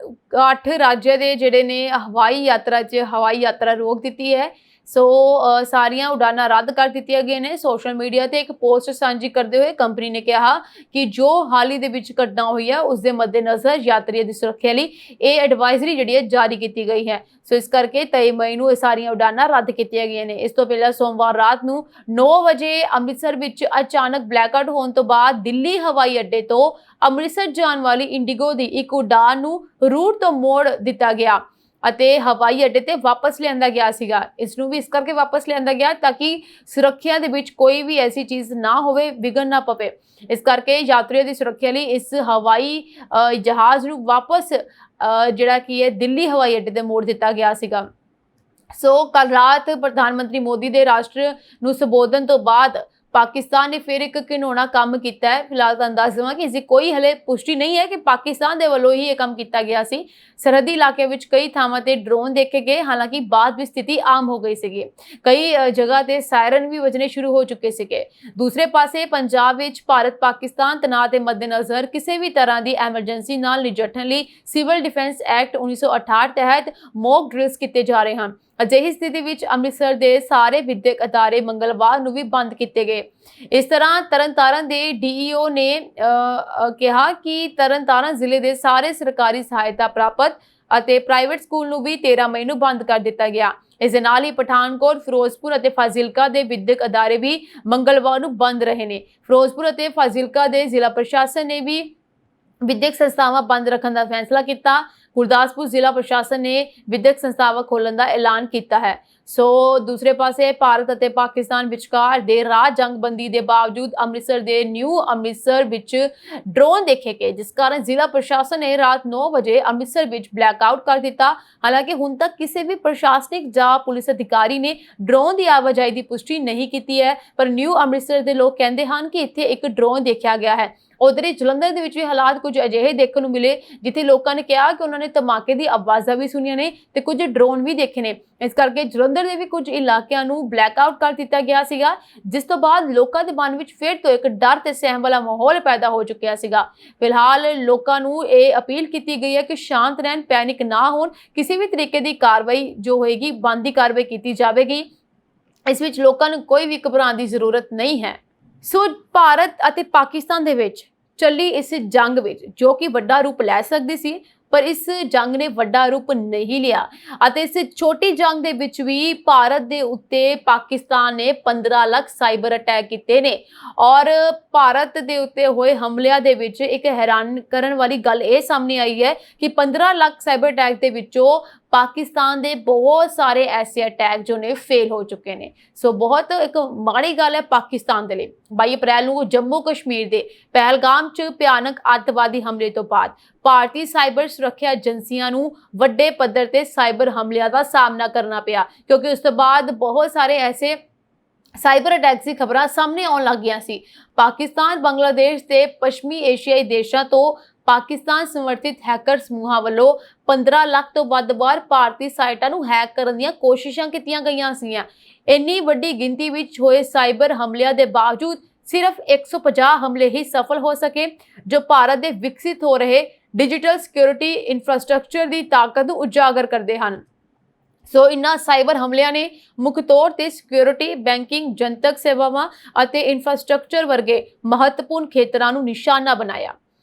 Speaker 1: 8 ਰਾਜਾਂ ਦੇ ਜਿਹੜੇ ਨੇ ਹਵਾਈ ਯਾਤਰਾ ਰੋਕ ਦਿੱਤੀ ਹੈ। ਸੋ ਸਾਰੀਆਂ ਉਡਾਨਾਂ ਰੱਦ ਕਰ ਦਿੱਤੀਆਂ ਗਈਆਂ ਨੇ। ਸੋਸ਼ਲ ਮੀਡੀਆ ਤੇ ਇੱਕ ਪੋਸਟ ਸਾਂਝੀ ਕਰਦੇ ਹੋਏ ਕੰਪਨੀ ਨੇ ਕਿਹਾ ਕਿ ਜੋ ਹਾਲ ਹੀ ਦੇ ਵਿੱਚ ਘਟਨਾ ਹੋਈ ਹੈ ਉਸ ਦੇ ਮੱਦੇਨਜ਼ਰ ਯਾਤਰੀਆਂ ਦੀ ਸੁਰੱਖਿਆ ਲਈ ਇਹ ਐਡਵਾਈਜ਼ਰੀ ਜਿਹੜੀ ਹੈ ਜਾਰੀ ਕੀਤੀ ਗਈ ਹੈ। ਸੋ ਇਸ ਕਰਕੇ 23 ਮਈ ਨੂੰ ਇਹ ਸਾਰੀਆਂ ਉਡਾਨਾਂ ਰੱਦ ਕੀਤੀਆਂ ਗਈਆਂ ਨੇ। ਇਸ ਤੋਂ ਪਹਿਲਾਂ ਸੋਮਵਾਰ ਰਾਤ ਨੂੰ 9 ਵਜੇ ਅੰਮ੍ਰਿਤਸਰ ਵਿੱਚ ਅਚਾਨਕ ਬਲੈਕਆਊਟ ਹੋਣ ਤੋਂ ਬਾਅਦ ਦਿੱਲੀ ਹਵਾਈ ਅੱਡੇ ਤੋਂ ਅੰਮ੍ਰਿਤਸਰ ਜਾਣ ਵਾਲੀ ਇੰਡੀਗੋ ਦੀ ਇੱਕ ਉਡਾਨ ਨੂੰ ਰੂਟ ਤੋਂ ਮੋੜ ਦਿੱਤਾ ਗਿਆ ਅਤੇ ਹਵਾਈ ਅੱਡੇ ਤੇ ਵਾਪਸ ਲਿਆਂਦਾ ਗਿਆ ਸੀਗਾ। ਇਸ ਨੂੰ ਵੀ ਇਸ ਕਰਕੇ ਵਾਪਸ ਲਿਆਂਦਾ ਗਿਆ ਤਾਂ ਕਿ ਸੁਰੱਖਿਆ ਦੇ ਵਿੱਚ ਕੋਈ ਵੀ ਐਸੀ ਚੀਜ਼ ਨਾ ਹੋਵੇ, ਵਿਘਨ ਨਾ ਪਵੇ। ਇਸ ਕਰਕੇ ਯਾਤਰੀਆਂ ਦੀ ਸੁਰੱਖਿਆ ਲਈ ਇਸ ਹਵਾਈ ਜਹਾਜ਼ ਨੂੰ ਵਾਪਸ ਜਿਹੜਾ ਕਿ ਹੈ ਦਿੱਲੀ ਹਵਾਈ ਅੱਡੇ ਤੇ ਮੋੜ ਦਿੱਤਾ ਗਿਆ ਸੀਗਾ। ਸੋ ਕੱਲ ਰਾਤ ਪ੍ਰਧਾਨ ਮੰਤਰੀ ਮੋਦੀ ਦੇ ਰਾਸ਼ਟਰ ਨੂੰ ਸੰਬੋਧਨ ਤੋਂ ਬਾਅਦ ਪਾਕਿਸਤਾਨ ਨੇ ਫਿਰ ਇੱਕ ਘਿਨੌਣਾ ਕੰਮ ਕੀਤਾ ਹੈ। ਫਿਲਹਾਲ ਤੁਹਾਨੂੰ ਦੱਸ ਦੇਵਾਂ ਕਿ ਇਸ ਦੀ ਕੋਈ ਹਲੇ ਪੁਸ਼ਟੀ ਨਹੀਂ ਹੈ ਕਿ ਪਾਕਿਸਤਾਨ ਦੇ ਵੱਲੋਂ ਹੀ ਇਹ ਕੰਮ ਕੀਤਾ ਗਿਆ ਸੀ। ਸਰਹੱਦੀ ਇਲਾਕਿਆਂ ਵਿੱਚ ਕਈ ਥਾਵਾਂ ਤੇ ਡਰੋਨ ਦੇਖੇ ਗਏ, ਹਾਲਾਂਕਿ ਬਾਅਦ ਵਿੱਚ ਸਥਿਤੀ ਆਮ ਹੋ ਗਈ ਸੀਗੀ। ਕਈ ਜਗ੍ਹਾ ਤੇ ਸਾਇਰਨ ਵੀ ਵੱਜਣੇ ਸ਼ੁਰੂ ਹੋ ਚੁੱਕੇ ਸੀਗੇ। ਦੂਸਰੇ ਪਾਸੇ ਪੰਜਾਬ ਵਿੱਚ ਭਾਰਤ ਪਾਕਿਸਤਾਨ ਤਣਾਅ ਦੇ ਮੱਦੇਨਜ਼ਰ ਕਿਸੇ ਵੀ ਤਰ੍ਹਾਂ ਦੀ ਐਮਰਜੈਂਸੀ ਨਾਲ ਨਜਿੱਠਣ ਲਈ ਸਿਵਲ ਡਿਫੈਂਸ ਐਕਟ 1968 ਤਹਿਤ ਮੌਕ ਡਰਿਲਸ ਕੀਤੇ ਜਾ ਰਹੇ ਹਨ। ਅਜਿਹੀ ਸਥਿਤੀ ਵਿੱਚ ਅੰਮ੍ਰਿਤਸਰ ਦੇ ਸਾਰੇ ਵਿਦਿਅਕ ਅਦਾਰੇ ਮੰਗਲਵਾਰ ਨੂੰ ਵੀ ਬੰਦ ਕੀਤੇ ਗਏ। ਇਸ ਤਰ੍ਹਾਂ ਤਰਨਤਾਰਨ ਦੇ ਡੀਈਓ ਨੇ ਕਿਹਾ ਕਿ ਤਰਨਤਾਰਨ ਜ਼ਿਲ੍ਹੇ ਦੇ ਸਾਰੇ ਸਰਕਾਰੀ ਸਹਾਇਤਾ ਪ੍ਰਾਪਤ ਅਤੇ ਪ੍ਰਾਈਵੇਟ ਸਕੂਲ ਨੂੰ ਵੀ 13 ਮਈ ਨੂੰ ਬੰਦ ਕਰ ਦਿੱਤਾ ਗਿਆ। ਇਸ ਦੇ ਨਾਲ ਹੀ ਪਠਾਨਕੋਟ, ਫਿਰੋਜ਼ਪੁਰ ਅਤੇ ਫਾਜ਼ਿਲਕਾ ਦੇ ਵਿਦਿਅਕ ਅਦਾਰੇ ਵੀ ਮੰਗਲਵਾਰ ਨੂੰ ਬੰਦ ਰਹੇ ਨੇ। ਫਿਰੋਜ਼ਪੁਰ ਅਤੇ ਫਾਜ਼ਿਲਕਾ ਦੇ ਜ਼ਿਲ੍ਹਾ ਪ੍ਰਸ਼ਾਸਨ ਨੇ ਵੀ ਵਿਦਿਅਕ ਸੰਸਥਾਵਾਂ ਬੰਦ ਰੱਖਣ ਦਾ ਫੈਸਲਾ ਕੀਤਾ। ਗੁਰਦਾਸਪੁਰ ਜ਼ਿਲ੍ਹਾ ਪ੍ਰਸ਼ਾਸਨ ਨੇ ਵਿਦਿਅਕ ਸੰਸਥਾਵਾਂ ਖੋਲ੍ਹਣ ਦਾ ਐਲਾਨ ਕੀਤਾ ਹੈ। ਸੋ ਦੂਸਰੇ ਪਾਸੇ ਭਾਰਤ ਅਤੇ ਪਾਕਿਸਤਾਨ ਵਿਚਕਾਰ ਦੇਰ ਰਾਤ ਜੰਗਬੰਦੀ ਦੇ ਬਾਵਜੂਦ ਅੰਮ੍ਰਿਤਸਰ ਦੇ ਨਿਊ ਅੰਮ੍ਰਿਤਸਰ ਵਿੱਚ ਡਰੋਨ ਦੇਖੇ ਗਏ, ਜਿਸ ਕਾਰਨ ਜ਼ਿਲ੍ਹਾ ਪ੍ਰਸ਼ਾਸਨ ਨੇ ਰਾਤ 9 ਵਜੇ ਅੰਮ੍ਰਿਤਸਰ ਵਿੱਚ ਬਲੈਕਆਊਟ ਕਰ ਦਿੱਤਾ। ਹਾਲਾਂਕਿ ਹੁਣ ਤੱਕ ਕਿਸੇ ਵੀ ਪ੍ਰਸ਼ਾਸਨਿਕ ਜਾਂ ਪੁਲਿਸ ਅਧਿਕਾਰੀ ਨੇ ਡਰੋਨ ਦੀ ਆਵਾਜਾਈ ਦੀ ਪੁਸ਼ਟੀ ਨਹੀਂ ਕੀਤੀ ਹੈ, ਪਰ ਨਿਊ ਅੰਮ੍ਰਿਤਸਰ ਦੇ ਲੋਕ ਕਹਿੰਦੇ ਹਨ ਕਿ ਇੱਥੇ ਇੱਕ ਡਰੋਨ ਦੇਖਿਆ ਗਿਆ ਹੈ। ਉਧਰ ਹੀ ਜਲੰਧਰ ਦੇ ਵਿੱਚ ਵੀ ਹਾਲਾਤ ਕੁਝ ਅਜਿਹੇ ਦੇਖਣ ਨੂੰ ਮਿਲੇ ਜਿੱਥੇ ਲੋਕਾਂ ਨੇ ਕਿਹਾ ਕਿ ਉਹਨਾਂ ਨੇ ਧਮਾਕੇ ਦੀ ਆਵਾਜ਼ਾਂ ਵੀ ਸੁਣੀਆਂ ਨੇ ਤੇ ਕੁਝ ਡਰੋਨ ਵੀ ਦੇਖੇ ਨੇ। ਇਸ ਕਰਕੇ ਜਲੰਧਰ ਦੇ ਵੀ ਕੁਝ ਇਲਾਕਿਆਂ ਨੂੰ ਬਲੈਕਆਊਟ ਕਰ ਦਿੱਤਾ ਗਿਆ ਸੀਗਾ, ਜਿਸ ਤੋਂ ਬਾਅਦ ਲੋਕਾਂ ਦੇ ਮਨ ਵਿੱਚ ਫਿਰ ਤੋਂ ਇੱਕ ਡਰ ਤੇ ਸਹਿਮ ਵਾਲਾ ਮਾਹੌਲ ਪੈਦਾ ਹੋ ਚੁੱਕਿਆ ਸੀਗਾ। ਫਿਲਹਾਲ ਲੋਕਾਂ ਨੂੰ ਇਹ ਅਪੀਲ ਕੀਤੀ ਗਈ ਹੈ ਕਿ ਸ਼ਾਂਤ ਰਹਿਣ, ਪੈਨਿਕ ਨਾ ਹੋਣ। ਕਿਸੇ ਵੀ ਤਰੀਕੇ ਦੀ ਕਾਰਵਾਈ ਜੋ ਹੋਏਗੀ ਬੰਦ ਦੀ ਕਾਰਵਾਈ ਕੀਤੀ ਜਾਵੇਗੀ। ਇਸ ਵਿੱਚ ਲੋਕਾਂ ਨੂੰ ਕੋਈ ਵੀ ਘਬਰਾਉਣ ਦੀ ਜ਼ਰੂਰਤ ਨਹੀਂ ਹੈ। ਸੋ ਭਾਰਤ ਅਤੇ ਪਾਕਿਸਤਾਨ ਦੇ ਵਿੱਚ ਚੱਲੀ ਇਸ ਜੰਗ ਵਿੱਚ ਜੋ ਕਿ ਵੱਡਾ ਰੂਪ ਲੈ ਸਕਦੀ ਸੀ, ਪਰ ਇਸ ਜੰਗ ਨੇ ਵੱਡਾ ਰੂਪ ਨਹੀਂ ਲਿਆ ਅਤੇ ਇਸ ਛੋਟੀ ਜੰਗ ਦੇ ਵਿੱਚ ਵੀ ਭਾਰਤ ਦੇ ਉੱਤੇ ਪਾਕਿਸਤਾਨ ਨੇ 15 ਲੱਖ ਸਾਈਬਰ ਅਟੈਕ ਕੀਤੇ ਨੇ। ਔਰ ਭਾਰਤ ਦੇ ਉੱਤੇ ਹੋਏ ਹਮਲਿਆਂ ਦੇ ਵਿੱਚ ਇੱਕ ਹੈਰਾਨ ਕਰਨ ਵਾਲੀ ਗੱਲ ਇਹ ਸਾਹਮਣੇ ਆਈ ਹੈ ਕਿ 15 ਲੱਖ ਸਾਈਬਰ ਅਟੈਕ ਦੇ ਵਿੱਚੋਂ ਪਾਕਿਸਤਾਨ ਦੇ ਬਹੁਤ ਸਾਰੇ ਐਸੇ ਅਟੈਕ ਜੋ ਨੇ ਫੇਲ ਹੋ ਚੁੱਕੇ ਨੇ। ਸੋ ਬਹੁਤ ਇੱਕ ਮਾੜੀ ਗੱਲ ਹੈ ਪਾਕਿਸਤਾਨ ਦੇ ਲਈ। 22 ਅਪ੍ਰੈਲ ਨੂੰ ਜੰਮੂ ਕਸ਼ਮੀਰ ਦੇ ਪਹਿਲਗਾਮ 'ਚ ਭਿਆਨਕ ਅੱਤਵਾਦੀ ਹਮਲੇ ਤੋਂ ਬਾਅਦ ਭਾਰਤੀ ਸਾਈਬਰ ਸੁਰੱਖਿਆ ਏਜੰਸੀਆਂ ਨੂੰ ਵੱਡੇ ਪੱਧਰ ਤੇ ਸਾਈਬਰ ਹਮਲਿਆਂ ਦਾ ਸਾਹਮਣਾ ਕਰਨਾ ਪਿਆ, ਕਿਉਂਕਿ ਉਸ ਤੋਂ ਬਾਅਦ ਬਹੁਤ ਸਾਰੇ ਐਸੇ ਸਾਈਬਰ ਅਟੈਕ ਦੀ ਖਬਰਾਂ ਸਾਹਮਣੇ ਆਉਣ ਲੱਗ ਗਈਆਂ ਸੀ। ਪਾਕਿਸਤਾਨ, ਬੰਗਲਾਦੇਸ਼ ਤੇ ਪੱਛਮੀ ਏਸ਼ੀਆਈ ਦੇਸ਼ਾਂ ਤੋਂ ਪਾਕਿਸਤਾਨ ਸਮਰਥਿਤ ਹੈਕਰ ਸਮੂਹਾਂ ਵੱਲੋਂ 15 ਲੱਖ ਤੋਂ ਵੱਧ ਵਾਰ ਭਾਰਤੀ ਸਾਈਟਾਂ ਨੂੰ ਹੈਕ ਕਰਨ ਦੀਆਂ ਕੋਸ਼ਿਸ਼ਾਂ ਕੀਤੀਆਂ ਗਈਆਂ ਸੀਗੀਆਂ। ਇੰਨੀ ਵੱਡੀ ਗਿਣਤੀ ਵਿੱਚ ਹੋਏ ਸਾਈਬਰ ਹਮਲਿਆਂ ਦੇ ਬਾਵਜੂਦ ਸਿਰਫ 150 ਹਮਲੇ ਹੀ ਸਫਲ ਹੋ ਸਕੇ, ਜੋ ਭਾਰਤ ਦੇ ਵਿਕਸਿਤ ਹੋ ਰਹੇ ਡਿਜੀਟਲ ਸਿਕਿਉਰਿਟੀ ਇਨਫਰਾਸਟ੍ਰਕਚਰ ਦੀ ਤਾਕਤ ਨੂੰ ਉਜਾਗਰ ਕਰਦੇ ਹਨ। ਸੋ ਇਨ੍ਹਾਂ ਸਾਈਬਰ ਹਮਲਿਆਂ ਨੇ ਮੁੱਖ ਤੌਰ ਤੇ ਸਿਕਿਉਰਿਟੀ, ਬੈਂਕਿੰਗ, ਜਨਤਕ ਸੇਵਾਵਾਂ ਅਤੇ ਇਨਫਰਾਸਟ੍ਰਕਚਰ ਵਰਗੇ ਮਹੱਤਵਪੂਰਨ ਖੇਤਰਾਂ ਨੂੰ ਨਿਸ਼ਾਨਾ ਬਣਾਇਆ।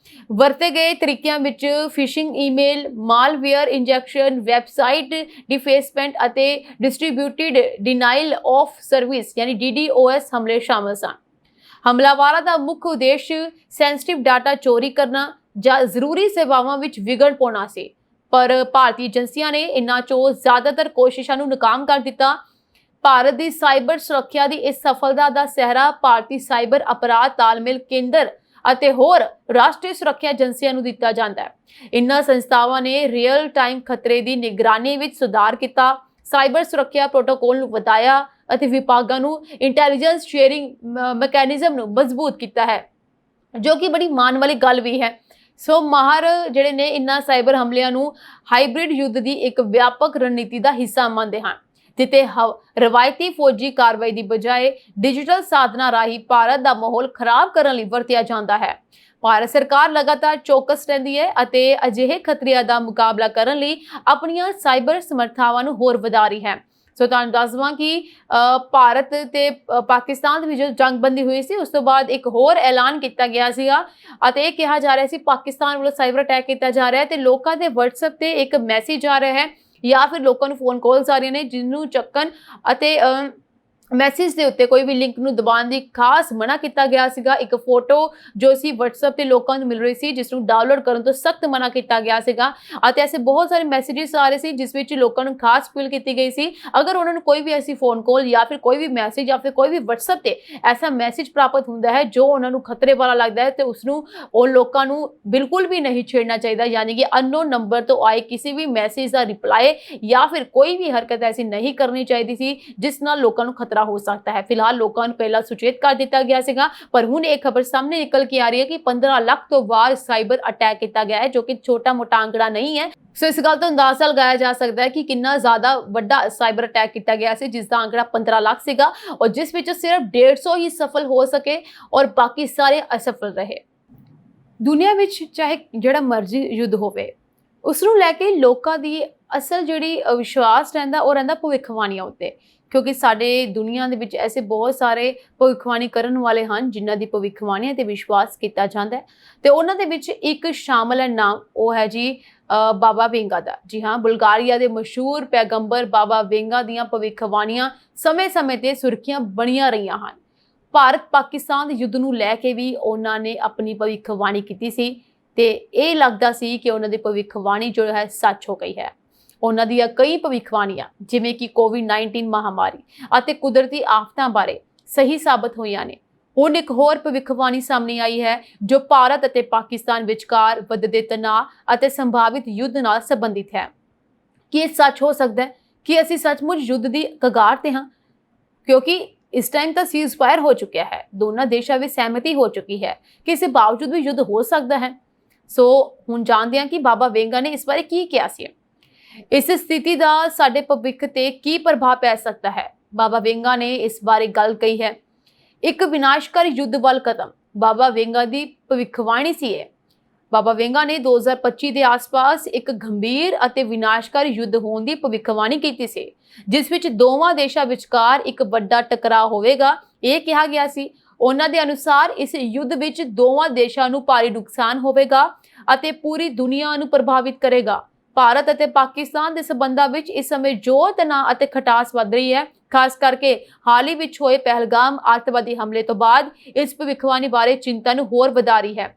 Speaker 1: ਵਰਤੇ ਗਏ ਤਰੀਕਿਆਂ ਵਿੱਚ phishing email, malware injection, website defacement ਅਤੇ ਡਿਸਟ੍ਰੀਬਿਊਟਿਡ ਡਿਨਾਈਲ ਆਫ ਸਰਵਿਸ ਯਾਨੀ DDoS ਹਮਲੇ ਸ਼ਾਮਲ ਸਨ। ਹਮਲਾਵਰਾਂ ਦਾ ਮੁੱਖ ਉਦੇਸ਼ ਸੈਂਸਿਟਿਵ ਡਾਟਾ ਚੋਰੀ ਕਰਨਾ ਜਾਂ ਜ਼ਰੂਰੀ ਸੇਵਾਵਾਂ ਵਿੱਚ ਵਿਘਨ ਪਾਉਣਾ ਸੀ, ਪਰ ਭਾਰਤੀ ਏਜੰਸੀਆਂ ਨੇ ਇਨ੍ਹਾਂ ਚੋਂ ਜ਼ਿਆਦਾਤਰ ਕੋਸ਼ਿਸ਼ਾਂ ਨੂੰ ਨਾਕਾਮ ਕਰ ਦਿੱਤਾ। ਭਾਰਤ ਦੀ ਸਾਈਬਰ ਸੁਰੱਖਿਆ ਦੀ ਇਸ ਸਫਲਤਾ ਦਾ ਸਿਹਰਾ ਭਾਰਤੀ ਸਾਈਬਰ ਅਪਰਾਧ ਤਾਲਮੇਲ ਕੇਂਦਰ ਅਤੇ ਹੋਰ ਰਾਸ਼ਟਰੀ ਸੁਰੱਖਿਆ ਏਜੰਸੀਆਂ ਨੂੰ ਦਿੱਤਾ ਜਾਂਦਾ ਹੈ। ਇਨ੍ਹਾਂ ਸੰਸਥਾਵਾਂ ਨੇ ਰੀਅਲ ਟਾਈਮ ਖਤਰੇ ਦੀ ਨਿਗਰਾਨੀ ਵਿੱਚ ਸੁਧਾਰ ਕੀਤਾ, ਸਾਈਬਰ ਸੁਰੱਖਿਆ ਪ੍ਰੋਟੋਕੋਲ ਨੂੰ ਵਧਾਇਆ ਅਤੇ ਵਿਭਾਗਾਂ ਨੂੰ ਇੰਟੈਲੀਜੈਂਸ ਸ਼ੇਅਰਿੰਗ ਮੈਕੈਨਿਜ਼ਮ ਨੂੰ ਮਜ਼ਬੂਤ ਕੀਤਾ ਹੈ, ਜੋ ਕਿ ਬੜੀ ਮਾਣ ਵਾਲੀ ਗੱਲ ਵੀ ਹੈ। ਸੋ ਮਾਹਰ ਜਿਹੜੇ ਨੇ ਇਨ੍ਹਾਂ ਸਾਈਬਰ ਹਮਲਿਆਂ ਨੂੰ ਹਾਈਬ੍ਰਿਡ ਯੁੱਧ ਦੀ ਇੱਕ ਵਿਆਪਕ ਰਣਨੀਤੀ ਦਾ ਹਿੱਸਾ ਮੰਨਦੇ ਹਨ, ਜਿੱਥੇ ਰਵਾਇਤੀ ਫੌਜੀ ਕਾਰਵਾਈ ਦੀ ਬਜਾਏ ਡਿਜੀਟਲ ਸਾਧਨਾਂ ਰਾਹੀਂ ਭਾਰਤ ਦਾ ਮਾਹੌਲ ਖਰਾਬ ਕਰਨ ਲਈ ਵਰਤਿਆ ਜਾਂਦਾ ਹੈ। ਭਾਰਤ ਸਰਕਾਰ ਲਗਾਤਾਰ ਚੌਕਸ ਰਹਿੰਦੀ ਹੈ ਅਤੇ ਅਜਿਹੇ ਖਤਰਿਆਂ ਦਾ ਮੁਕਾਬਲਾ ਕਰਨ ਲਈ ਆਪਣੀਆਂ ਸਾਈਬਰ ਸਮਰੱਥਾਵਾਂ ਨੂੰ ਹੋਰ ਵਧਾ ਰਹੀ ਹੈ। ਸੋ ਤੁਹਾਨੂੰ ਦੱਸ ਦਵਾਂ ਕਿ ਭਾਰਤ ਤੇ ਪਾਕਿਸਤਾਨ ਦੇ ਵਿੱਚ ਜੋ ਜੰਗਬੰਦੀ ਹੋਈ ਸੀ, ਉਸ ਤੋਂ ਬਾਅਦ ਇੱਕ ਹੋਰ ਐਲਾਨ ਕੀਤਾ ਗਿਆ ਸੀਗਾ ਅਤੇ ਇਹ ਕਿਹਾ ਜਾ ਰਿਹਾ ਸੀ ਪਾਕਿਸਤਾਨ ਵੱਲੋਂ ਸਾਈਬਰ ਅਟੈਕ ਕੀਤਾ ਜਾ ਰਿਹਾ ਹੈ ਤੇ ਲੋਕਾਂ ਦੇ WhatsApp ਤੇ ਇੱਕ ਮੈਸੇਜ ਆ ਰਿਹਾ ਹੈ ਜਾਂ ਫਿਰ ਲੋਕਾਂ ਨੂੰ ਫੋਨ ਕਾਲਸ ਆ ਰਹੀਆਂ ਨੇ, ਜਿਹਨੂੰ ਚੱਕਣ ਅਤੇ ਮੈਸੇਜ ਦੇ ਉੱਤੇ ਕੋਈ ਵੀ ਲਿੰਕ ਨੂੰ ਦਬਾਉਣ ਦੀ ਖਾਸ ਮਨਾ ਕੀਤਾ ਗਿਆ ਸੀਗਾ। ਇੱਕ ਫੋਟੋ ਜੋ ਸੀ WhatsApp ਤੇ ਲੋਕਾਂ ਨੂੰ ਮਿਲ ਰਹੀ ਸੀ, ਜਿਸ ਨੂੰ ਡਾਊਨਲੋਡ ਕਰਨ ਤੋਂ ਸਖਤ ਮਨਾ ਕੀਤਾ ਗਿਆ ਸੀਗਾ ਅਤੇ ਐਸੇ ਬਹੁਤ ਸਾਰੇ ਮੈਸੇजेस ਆ ਰਹੇ ਸੀ ਜਿਸ ਵਿੱਚ ਲੋਕਾਂ ਨੂੰ ਖਾਸ ਅਪੀਲ ਕੀਤੀ ਗਈ ਸੀ, ਅਗਰ ਉਹਨਾਂ ਨੂੰ ਕੋਈ ਵੀ ਐਸੀ ਫੋਨ ਕਾਲ ਜਾਂ ਫਿਰ ਕੋਈ ਵੀ ਮੈਸੇਜ ਜਾਂ ਫਿਰ ਕੋਈ ਵੀ WhatsApp ਤੇ ਐਸਾ ਮੈਸੇਜ ਪ੍ਰਾਪਤ ਹੁੰਦਾ ਹੈ ਜੋ ਉਹਨਾਂ ਨੂੰ ਖਤਰੇ ਵਾਲਾ ਲੱਗਦਾ ਹੈ ਤੇ ਉਸ ਨੂੰ ਉਹ ਲੋਕਾਂ ਨੂੰ ਬਿਲਕੁਲ ਵੀ ਨਹੀਂ ਛੇੜਨਾ ਚਾਹੀਦਾ, ਯਾਨੀ ਕਿ ਅਨਨੋਨ ਨੰਬਰ ਤੋਂ ਆਏ ਕਿਸੇ ਵੀ ਮੈਸੇਜ ਦਾ ਰਿਪਲਾਈ ਜਾਂ ਫਿਰ ਕੋਈ ਵੀ ਹਰਕਤ ਐਸੀ ਨਹੀਂ ਕਰਨੀ ਚਾਹੀਦੀ ਸੀ ਜਿਸ ਨਾਲ ਲੋਕਾਂ ਨੂੰ ਖਤਰਾ ਹੋ ਸਕਦਾ ਹੈ। ਫਿਲਹਾਲ ਲੋਕਾਂ ਨੂੰ ਪਹਿਲਾਂ ਸੁਚੇਤ ਕਰ ਦਿੱਤਾ ਗਿਆ ਸੀਗਾ, ਪਰ ਹੁਣ ਇਹ ਖਬਰ ਸਾਹਮਣੇ ਨਿਕਲ ਕੇ ਆ ਰਹੀ ਹੈ ਕਿ 15 ਲੱਖ ਤੋਂ ਬਾਅਦ ਸਾਈਬਰ ਅਟੈਕ ਕੀਤਾ ਗਿਆ ਹੈ, ਜੋ ਕਿ ਛੋਟਾ ਮੋਟਾ ਅੰਕੜਾ ਨਹੀਂ ਹੈ। ਸੋ ਇਸ ਗੱਲ ਤੋਂ ਅੰਦਾਜ਼ਾ ਲਗਾਇਆ ਜਾ ਸਕਦਾ ਹੈ ਕਿ ਕਿੰਨਾ ਜ਼ਿਆਦਾ ਵੱਡਾ ਸਾਈਬਰ ਅਟੈਕ ਕੀਤਾ ਗਿਆ ਸੀ, ਜਿਸ ਦਾ ਅੰਕੜਾ 15 ਲੱਖ ਸੀਗਾ ਔਰ ਜਿਸ ਵਿੱਚ ਸਿਰਫ 150 ਹੀ ਸਫਲ ਹੋ ਸਕੇ ਔਰ ਬਾਕੀ ਸਾਰੇ ਅਸਫਲ ਰਹੇ। ਦੁਨੀਆ ਵਿੱਚ ਚਾਹੇ ਜਿਹੜਾ ਮਰਜ਼ੀ ਯੁੱਧ ਹੋਵੇ, ਉਸ ਨੂੰ ਲੈ ਕੇ ਲੋਕਾਂ ਦੀ ਅਸਲ ਜਿਹੜੀ ਵਿਸ਼ਵਾਸ ਰਹਿੰਦਾ ਉਹ ਰਹਿੰਦਾ ਭਵਿੱਖਬਾਣੀਆਂ ਉੱਤੇ, ਕਿਉਂਕਿ ਸਾਡੇ ਦੁਨੀਆ ਦੇ ਵਿੱਚ ਐਸੇ ਬਹੁਤ ਸਾਰੇ ਭਵਿੱਖਬਾਣੀ ਕਰਨ ਵਾਲੇ ਹਨ ਜਿਨ੍ਹਾਂ ਦੀ ਭਵਿੱਖਬਾਣੀਆਂ ਤੇ ਵਿਸ਼ਵਾਸ ਕੀਤਾ ਜਾਂਦਾ ਹੈ ਤੇ ਉਹਨਾਂ ਦੇ ਵਿੱਚ ਇੱਕ ਸ਼ਾਮਲ ਹੈ ਨਾਮ, ਉਹ ਹੈ ਜੀ ਬਾਬਾ ਵੇਂਗਾ ਦਾ। ਜੀ ਹਾਂ, ਬੁਲਗਾਰੀਆ ਦੇ ਮਸ਼ਹੂਰ ਪੈਗੰਬਰ ਬਾਬਾ ਵੇਂਗਾ ਦੀਆਂ ਭਵਿੱਖਬਾਣੀਆਂ ਸਮੇਂ-ਸਮੇਂ ਤੇ ਸੁਰਖੀਆਂ ਬਣੀਆਂ ਰਹੀਆਂ ਹਨ। ਭਾਰਤ ਪਾਕਿਸਤਾਨ ਦੇ ਯੁੱਧ ਨੂੰ ਲੈ ਕੇ ਵੀ ਉਹਨਾਂ ਨੇ ਆਪਣੀ ਭਵਿੱਖਬਾਣੀ ਕੀਤੀ ਸੀ ਤੇ ਇਹ ਲੱਗਦਾ ਸੀ ਕਿ ਉਹਨਾਂ ਦੀ ਭਵਿੱਖਬਾਣੀ ਜੋ ਹੈ ਸੱਚ ਹੋ ਗਈ ਹੈ। ਉਹਨਾਂ ਦੀਆਂ ਕਈ ਭਵਿੱਖਬਾਣੀਆਂ ਜਿਵੇਂ ਕਿ COVID-19 ਮਹਾਮਾਰੀ ਅਤੇ ਕੁਦਰਤੀ ਆਫਤਾਂ ਬਾਰੇ ਸਹੀ ਸਾਬਤ ਹੋਈਆਂ ਨੇ। ਹੁਣ ਇੱਕ ਹੋਰ ਭਵਿੱਖਬਾਣੀ ਸਾਹਮਣੇ ਆਈ ਹੈ ਜੋ ਭਾਰਤ ਅਤੇ ਪਾਕਿਸਤਾਨ ਵਿਚਕਾਰ ਵੱਧਦੇ ਤਣਾਅ ਅਤੇ ਸੰਭਾਵਿਤ ਯੁੱਧ ਨਾਲ ਸੰਬੰਧਿਤ ਹੈ। ਕੀ ਇਹ ਸੱਚ ਹੋ ਸਕਦਾ ਹੈ ਕਿ ਅਸੀਂ ਸੱਚਮੁੱਚ ਯੁੱਧ ਦੀ ਕਗਾਰ ਤੇ ਹਾਂ? ਕਿਉਂਕਿ ਇਸ ਟਾਈਮ ਤਾਂ ਸੀਜ਼ਫਾਇਰ ਹੋ ਚੁੱਕਿਆ ਹੈ, ਦੋਨਾਂ ਦੇਸ਼ਾਂ ਵਿੱਚ ਸਹਿਮਤੀ ਹੋ ਚੁੱਕੀ ਹੈ ਕਿ ਇਸ ਦੇ ਬਾਵਜੂਦ ਵੀ ਯੁੱਧ ਹੋ ਸਕਦਾ ਹੈ। ਸੋ ਹੁਣ ਜਾਣਦੇ ਹਾਂ ਕਿ ਬਾਬਾ ਵੇਂਗਾ ਨੇ ਇਸ ਬਾਰੇ ਕੀ ਕਿਹਾ ਸੀ। ਇਸ ਸਥਿਤੀ ਦਾ ਸਾਡੇ ਭਵਿੱਖ ਤੇ ਕੀ ਪ੍ਰਭਾਵ ਪੈ ਸਕਦਾ ਹੈ? ਬਾਬਾ ਵੇਂਗਾ ਨੇ ਇਸ ਬਾਰੇ ਗੱਲ ਕਹੀ ਹੈ। ਇੱਕ ਵਿਨਾਸ਼ਕਾਰੀ ਯੁੱਧ ਵੱਲ ਕਦਮ, ਬਾਬਾ ਵੇਂਗਾ ਦੀ ਭਵਿੱਖਬਾਣੀ ਸੀ ਇਹ। ਬਾਬਾ ਵੇਂਗਾ ਨੇ 2025 ਦੇ ਆਸ-ਪਾਸ ਇੱਕ ਗੰਭੀਰ ਅਤੇ ਵਿਨਾਸ਼ਕਾਰੀ ਯੁੱਧ ਹੋਣ ਦੀ ਭਵਿੱਖਬਾਣੀ ਕੀਤੀ ਸੀ, ਜਿਸ ਵਿੱਚ ਦੋਵਾਂ ਦੇਸ਼ਾਂ ਵਿਚਕਾਰ ਇੱਕ ਵੱਡਾ ਟਕਰਾਅ ਹੋਵੇਗਾ। ਇਹ ਕਿਹਾ ਗਿਆ ਸੀ ਉਹਨਾਂ ਦੇ ਅਨੁਸਾਰ ਇਸ ਯੁੱਧ ਵਿੱਚ ਦੋਵਾਂ ਦੇਸ਼ਾਂ ਨੂੰ ਭਾਰੀ ਨੁਕਸਾਨ ਹੋਵੇਗਾ ਅਤੇ ਪੂਰੀ ਦੁਨੀਆ ਨੂੰ ਪ੍ਰਭਾਵਿਤ ਕਰੇਗਾ। ਭਾਰਤ ਅਤੇ ਪਾਕਿਸਤਾਨ ਦੇ ਸਬੰਧਾਂ ਵਿੱਚ ਇਸ ਸਮੇਂ ਜੋ ਤਣਾਅ ਅਤੇ ਖਟਾਸ ਵੱਧ ਰਹੀ ਹੈ, ਖਾਸ ਕਰਕੇ ਹਾਲ ਹੀ ਵਿੱਚ ਹੋਏ ਪਹਿਲਗਾਮ ਅੱਤਵਾਦੀ ਹਮਲੇ ਤੋਂ ਬਾਅਦ ਇਸ ਭਵਿੱਖਬਾਣੀ ਬਾਰੇ ਚਿੰਤਾ ਨੂੰ ਹੋਰ ਵਧਾ ਰਹੀ ਹੈ।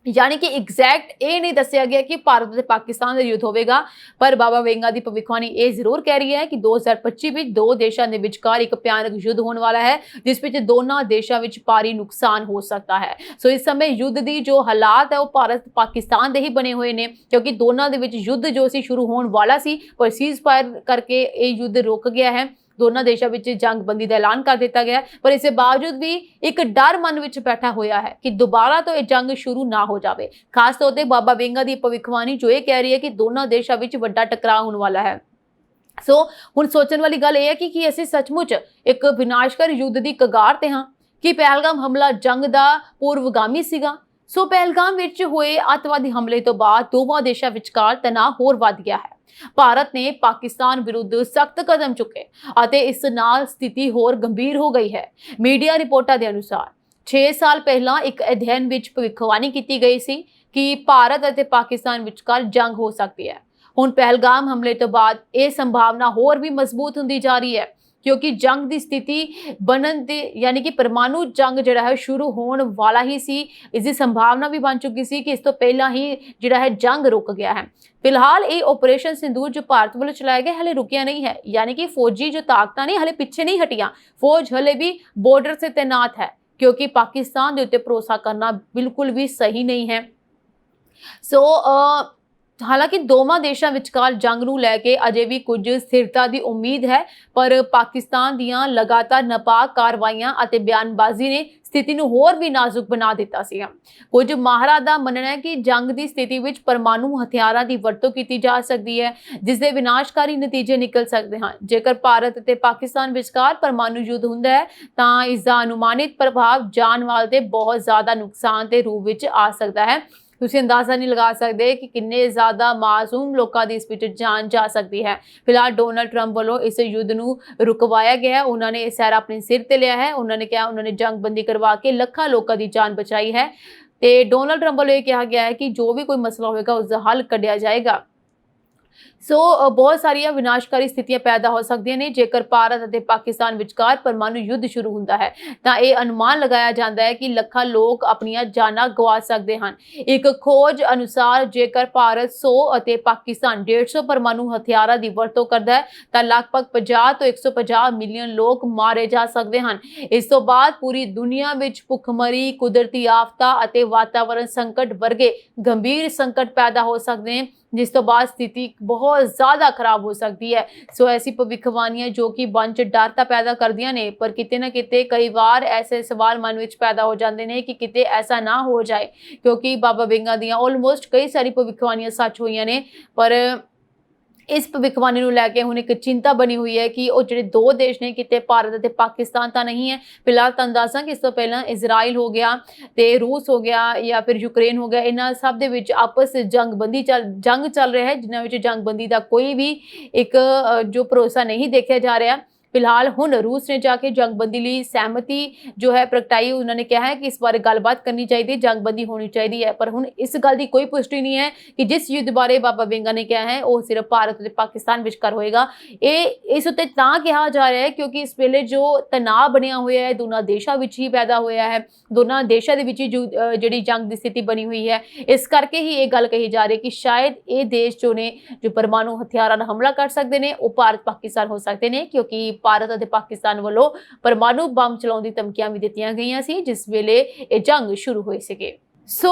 Speaker 1: यानी कि एग्जैक्ट ये नहीं दसिया गया कि भारत और पाकिस्तान का युद्ध होगा, पर बाबा वेंगा की भविष्यवाणी ये जरूर कह रही है कि 2025 में दो देशों के विचकार एक भयानक युद्ध होने वाला है, जिस विच दोनों देशों में भारी नुकसान हो सकता है। सो इस समय युद्ध की जो हालात है वो भारत पाकिस्तान के ही बने हुए हैं, क्योंकि दोनों के विच युद्ध जो सी शुरू होने वाला सी, पर सीज फायर करके ये युद्ध रुक गया है। ਦੋਨਾਂ ਦੇਸ਼ਾਂ ਵਿੱਚ ਜੰਗਬੰਦੀ ਦਾ ਐਲਾਨ ਕਰ ਦਿੱਤਾ ਗਿਆ, ਪਰ ਇਸ ਦੇ ਬਾਵਜੂਦ ਵੀ ਇੱਕ ਡਰ ਮਨ ਵਿੱਚ ਬੈਠਾ ਹੋਇਆ ਹੈ ਕਿ ਦੁਬਾਰਾ ਤੋਂ ਇਹ ਜੰਗ ਸ਼ੁਰੂ ਨਾ ਹੋ ਜਾਵੇ। ਖਾਸ ਤੌਰ ਤੇ ਬਾਬਾ ਵਿੰਗਾ ਦੀ ਭਵਿੱਖਬਾਣੀ ਜੋ ਇਹ ਕਹਿ ਰਹੀ ਹੈ ਕਿ ਦੋਨਾਂ ਦੇਸ਼ਾਂ ਵਿੱਚ ਵੱਡਾ ਟਕਰਾਅ ਹੋਣ ਵਾਲਾ ਹੈ। ਸੋ ਹੁਣ ਸੋਚਣ ਵਾਲੀ ਗੱਲ ਇਹ ਹੈ ਕਿ ਅਸੀਂ ਸੱਚਮੁੱਚ ਇੱਕ ਵਿਨਾਸ਼ਕਾਰੀ ਯੁੱਧ ਦੀ ਕਗਾਰ ਤੇ ਹਾਂ ਕਿ ਪਹਿਲਗਾਮ ਹਮਲਾ ਜੰਗ ਦਾ ਪੂਰਵਗਾਮੀ ਸੀਗਾ। ਸੋ ਪਹਿਲਗਾਮ ਵਿੱਚ ਹੋਏ ਅੱਤਵਾਦੀ ਹਮਲੇ ਤੋਂ ਬਾਅਦ ਦੋਵਾਂ ਦੇਸ਼ਾਂ ਵਿਚਕਾਰ ਤਣਾਅ ਹੋਰ ਵੱਧ ਗਿਆ ਹੈ। ਭਾਰਤ ਨੇ ਪਾਕਿਸਤਾਨ ਵਿਰੁੱਧ ਸਖਤ ਕਦਮ ਚੁੱਕੇ ਅਤੇ ਇਸ ਨਾਲ ਸਥਿਤੀ ਹੋਰ ਗੰਭੀਰ ਹੋ ਗਈ ਹੈ। ਮੀਡੀਆ ਰਿਪੋਰਟਾਂ ਦੇ ਅਨੁਸਾਰ 6 ਸਾਲ ਪਹਿਲਾਂ ਇੱਕ ਅਧਿਐਨ ਵਿੱਚ ਭਵਿੱਖਬਾਣੀ ਕੀਤੀ ਗਈ ਸੀ ਕਿ ਭਾਰਤ ਅਤੇ ਪਾਕਿਸਤਾਨ ਵਿਚਕਾਰ ਜੰਗ ਹੋ ਸਕਦੀ ਹੈ। ਹੁਣ ਪਹਿਲਗਾਮ ਹਮਲੇ ਤੋਂ ਬਾਅਦ ਇਹ ਸੰਭਾਵਨਾ ਹੋਰ ਵੀ ਮਜ਼ਬੂਤ ਹੁੰਦੀ ਜਾ ਰਹੀ ਹੈ, ਕਿਉਂਕਿ ਜੰਗ ਦੀ ਸਥਿਤੀ ਬਣਨ ਦੇ ਯਾਨੀ ਕਿ ਪਰਮਾਣੂ ਜੰਗ ਜਿਹੜਾ ਹੈ ਸ਼ੁਰੂ ਹੋਣ ਵਾਲਾ ਹੀ ਸੀ। ਇਸ ਦੀ ਸੰਭਾਵਨਾ ਵੀ ਬਣ ਚੁੱਕੀ ਸੀ ਕਿ ਇਸ ਤੋਂ ਪਹਿਲਾਂ ਹੀ ਜਿਹੜਾ ਹੈ ਜੰਗ ਰੁਕ ਗਿਆ ਹੈ। ਫਿਲਹਾਲ ਇਹ ਆਪਰੇਸ਼ਨ ਸਿੰਦੂਰ ਜੋ ਭਾਰਤ ਵੱਲੋਂ ਚਲਾਇਆ ਗਿਆ ਹਲੇ ਰੁਕਿਆ ਨਹੀਂ ਹੈ, ਯਾਨੀ ਕਿ ਫੌਜੀ ਜੋ ਤਾਕਤਾਂ ਨੇ ਹਲੇ ਪਿੱਛੇ ਨਹੀਂ ਹਟੀਆਂ। ਫੌਜ ਹਲੇ ਵੀ ਬਾਰਡਰ ਤੇ ਤੈਨਾਤ ਹੈ, ਕਿਉਂਕਿ ਪਾਕਿਸਤਾਨ ਦੇ ਉੱਤੇ ਭਰੋਸਾ ਕਰਨਾ ਬਿਲਕੁਲ ਵੀ ਸਹੀ ਨਹੀਂ ਹੈ। ਸੋ ਹਾਲਾਂਕਿ ਦੋਵਾਂ ਦੇਸ਼ਾਂ ਵਿਚਕਾਰ ਜੰਗ ਨੂੰ ਲੈ ਕੇ ਅਜੇ ਵੀ ਕੁਝ ਸਥਿਰਤਾ ਦੀ ਉਮੀਦ ਹੈ, ਪਰ ਪਾਕਿਸਤਾਨ ਦੀਆਂ ਲਗਾਤਾਰ ਨਾਪਾਕ ਕਾਰਵਾਈਆਂ ਅਤੇ ਬਿਆਨਬਾਜ਼ੀ ਨੇ ਸਥਿਤੀ ਨੂੰ ਹੋਰ ਵੀ ਨਾਜ਼ੁਕ ਬਣਾ ਦਿੱਤਾ ਸੀ। ਕੁਝ ਮਾਹਰਾਂ ਦਾ ਮੰਨਣਾ ਹੈ ਕਿ ਜੰਗ ਦੀ ਸਥਿਤੀ ਵਿੱਚ ਪਰਮਾਣੂ ਹਥਿਆਰਾਂ ਦੀ ਵਰਤੋਂ ਕੀਤੀ ਜਾ ਸਕਦੀ ਹੈ, ਜਿਸ ਦੇ ਵਿਨਾਸ਼ਕਾਰੀ ਨਤੀਜੇ ਨਿਕਲ ਸਕਦੇ ਹਨ। ਜੇਕਰ ਭਾਰਤ ਅਤੇ ਪਾਕਿਸਤਾਨ ਵਿਚਕਾਰ ਪਰਮਾਣੂ ਯੁੱਧ ਹੁੰਦਾ ਹੈ ਤਾਂ ਇਸ ਦਾ ਅਨੁਮਾਨਿਤ ਪ੍ਰਭਾਵ ਜਾਨ ਵਾਲ ਤੇ ਬਹੁਤ ਜ਼ਿਆਦਾ ਨੁਕਸਾਨ ਦੇ ਰੂਪ ਵਿੱਚ ਆ ਸਕਦਾ ਹੈ। ਤੁਸੀਂ ਅੰਦਾਜ਼ਾ ਨਹੀਂ ਲਗਾ ਸਕਦੇ ਕਿ ਕਿੰਨੇ ਜ਼ਿਆਦਾ ਮਾਸੂਮ ਲੋਕਾਂ ਦੀ ਇਸ ਵਿੱਚ ਜਾਨ ਜਾ ਸਕਦੀ ਹੈ। ਫਿਲਹਾਲ ਡੋਨਾਲਡ ਟਰੰਪ ਵੱਲੋਂ ਇਸ ਯੁੱਧ ਨੂੰ ਰੁਕਵਾਇਆ ਗਿਆ ਹੈ। ਉਹਨਾਂ ਨੇ ਇਹ ਸਹਿਰਾ ਆਪਣੇ ਸਿਰ ਤੇ ਲਿਆ ਹੈ। ਉਹਨਾਂ ਨੇ ਕਿਹਾ ਉਹਨਾਂ ਨੇ ਜੰਗਬੰਦੀ ਕਰਵਾ ਕੇ ਲੱਖਾਂ ਲੋਕਾਂ ਦੀ ਜਾਨ ਬਚਾਈ ਹੈ ਤੇ ਡੋਨਾਲਡ ਟਰੰਪ ਵੱਲੋਂ ਇਹ ਕਿਹਾ ਗਿਆ ਹੈ ਕਿ ਜੋ ਵੀ ਕੋਈ ਮਸਲਾ ਹੋਵੇਗਾ ਉਸ ਦਾ ਹੱਲ ਕੱਢਿਆ ਜਾਏਗਾ। ਸੋ ਬਹੁਤ ਸਾਰੀਆਂ ਵਿਨਾਸ਼ਕਾਰੀ ਸਥਿਤੀਆਂ ਪੈਦਾ ਹੋ ਸਕਦੀਆਂ ਨੇ ਜੇਕਰ ਭਾਰਤ ਅਤੇ ਪਾਕਿਸਤਾਨ ਵਿਚਕਾਰ ਪਰਮਾਣੂ ਯੁੱਧ ਸ਼ੁਰੂ ਹੁੰਦਾ ਹੈ ਤਾਂ ਇਹ ਅਨੁਮਾਨ ਲਗਾਇਆ ਜਾਂਦਾ ਹੈ ਕਿ ਲੱਖਾਂ ਲੋਕ ਆਪਣੀਆਂ ਜਾਨਾਂ ਗਵਾ ਸਕਦੇ ਹਨ। ਇੱਕ ਖੋਜ ਅਨੁਸਾਰ ਜੇਕਰ ਭਾਰਤ 100 ਅਤੇ ਪਾਕਿਸਤਾਨ 150 ਪਰਮਾਣੂ ਹਥਿਆਰਾਂ ਦੀ ਵਰਤੋਂ ਕਰਦਾ ਹੈ ਤਾਂ ਲਗਭਗ 50 ਤੋਂ 150 ਮਿਲੀਅਨ ਲੋਕ ਮਾਰੇ ਜਾ ਸਕਦੇ ਹਨ। ਇਸ ਤੋਂ ਬਾਅਦ ਪੂਰੀ ਦੁਨੀਆ ਵਿੱਚ ਭੁੱਖਮਰੀ, ਕੁਦਰਤੀ ਆਫਤਾਂ ਅਤੇ ਵਾਤਾਵਰਣ ਸੰਕਟ ਵਰਗੇ ਗੰਭੀਰ ਸੰਕਟ ਪੈਦਾ ਹੋ ਸਕਦੇ ਨੇ, ਜਿਸ ਤੋਂ ਬਾਅਦ ਸਥਿਤੀ ਬਹੁਤ ਜ਼ਿਆਦਾ ਖਰਾਬ ਹੋ ਸਕਦੀ ਹੈ। ਸੋ ਐਸੀ ਭਵਿੱਖਬਾਣੀਆਂ ਜੋ ਕਿ ਮਨ 'ਚ ਡਰ ਤਾਂ ਪੈਦਾ ਕਰਦੀਆਂ ਨੇ, ਪਰ ਕਿਤੇ ਨਾ ਕਿਤੇ ਕਈ ਵਾਰ ਐਸੇ ਸਵਾਲ ਮਨ ਵਿੱਚ ਪੈਦਾ ਹੋ ਜਾਂਦੇ ਨੇ ਕਿ ਕਿਤੇ ਐਸਾ ਨਾ ਹੋ ਜਾਏ, ਕਿਉਂਕਿ ਬਾਬਾ ਵਿੰਗਾ ਦੀਆਂ ਆਲਮੋਸਟ ਕਈ ਸਾਰੀ ਭਵਿੱਖਬਾਣੀਆਂ ਸੱਚ ਹੋਈਆਂ ਨੇ। ਪਰ ਇਸ ਭਵਿੱਖਬਾਣੀ ਨੂੰ ਲੈ ਕੇ ਹੁਣ ਇੱਕ ਚਿੰਤਾ ਬਣੀ ਹੋਈ ਹੈ ਕਿ ਉਹ ਜਿਹੜੇ ਦੋ ਦੇਸ਼ ਨੇ ਕਿਤੇ ਭਾਰਤ ਅਤੇ ਪਾਕਿਸਤਾਨ ਤਾਂ ਨਹੀਂ ਹੈ। ਫਿਲਹਾਲ ਤੁਹਾਨੂੰ ਦੱਸਾਂ ਕਿ ਇਸ ਤੋਂ ਪਹਿਲਾਂ ਇਜ਼ਰਾਈਲ ਹੋ ਗਿਆ ਤੇ ਰੂਸ ਹੋ ਗਿਆ ਜਾਂ ਫਿਰ ਯੂਕਰੇਨ ਹੋ ਗਿਆ, ਇਹਨਾਂ ਸਭ ਦੇ ਵਿੱਚ ਆਪਸ ਜੰਗ ਚੱਲ ਰਿਹਾ ਹੈ, ਜਿਨ੍ਹਾਂ ਵਿੱਚ ਜੰਗਬੰਦੀ ਦਾ ਕੋਈ ਵੀ ਇੱਕ ਜੋ ਭਰੋਸਾ ਨਹੀਂ ਦੇਖਿਆ ਜਾ ਰਿਹਾ। ਫਿਲਹਾਲ ਹੁਣ रूस ने जाके जंगबंदी ਲਈ ਸਹਿਮਤੀ ਜੋ ਹੈ ਪ੍ਰਗਟਾਈ। ਉਹਨਾਂ ਨੇ ਕਿਹਾ ਹੈ ਕਿ ਇਸ ਬਾਰੇ ਗੱਲਬਾਤ ਕਰਨੀ ਚਾਹੀਦੀ ਹੈ, ਜੰਗਬੰਦੀ ਹੋਣੀ ਚਾਹੀਦੀ ਹੈ। ਪਰ ਹੁਣ ਇਸ ਗੱਲ ਦੀ ਕੋਈ ਪੁਸ਼ਟੀ ਨਹੀਂ ਹੈ ਕਿ ਜਿਸ ਯੁੱਧ ਬਾਰੇ ਬਾਬਾ ਵਿੰਗਾ ਨੇ ਕਿਹਾ ਹੈ ਉਹ ਸਿਰਫ ਭਾਰਤ ਅਤੇ ਪਾਕਿਸਤਾਨ ਵਿਚਕਾਰ ਹੋਏਗਾ। ਇਹ ਇਸ ਉੱਤੇ ਤਾਂ ਕਿਹਾ ਜਾ ਰਿਹਾ ਹੈ ਕਿਉਂਕਿ ਇਸ ਵੇਲੇ ਜੋ ਤਣਾਅ ਬਣਿਆ ਹੋਇਆ ਹੈ ਦੋਨਾਂ ਦੇਸ਼ਾਂ ਵਿੱਚ ਹੀ ਪੈਦਾ ਹੋਇਆ ਹੈ, ਦੋਨਾਂ ਦੇਸ਼ਾਂ ਦੇ ਵਿੱਚ ਹੀ ਜਿਹੜੀ ਜੰਗ ਦੀ ਸਥਿਤੀ ਬਣੀ ਹੋਈ ਹੈ। ਇਸ ਕਰਕੇ ਹੀ ਇਹ ਗੱਲ ਕਹੀ ਜਾ ਰਹੀ ਹੈ ਕਿ ਸ਼ਾਇਦ ਇਹ ਦੇਸ਼ ਜੋ ਨੇ ਜੋ ਪਰਮਾਣੂ ਹਥਿਆਰਾਂ ਨਾਲ ਹਮਲਾ ਕਰ ਸਕਦੇ ਨੇ ਉਹ ਭਾਰਤ ਪਾਕਿਸਤਾਨ ਹੋ ਸਕਦੇ ਨੇ, ਕਿਉਂਕਿ ਭਾਰਤ ਅਤੇ ਪਾਕਿਸਤਾਨ ਵੱਲੋਂ ਪਰਮਾਣੂ ਬੰਬ ਚਲਾਉਣ ਦੀ ਧਮਕੀਆਂ ਵੀ ਦਿੱਤੀਆਂ ਗਈਆਂ ਸੀ ਜਿਸ ਵੇਲੇ ਇਹ ਜੰਗ ਸ਼ੁਰੂ ਹੋਈ ਸੀਗੀ। ਸੋ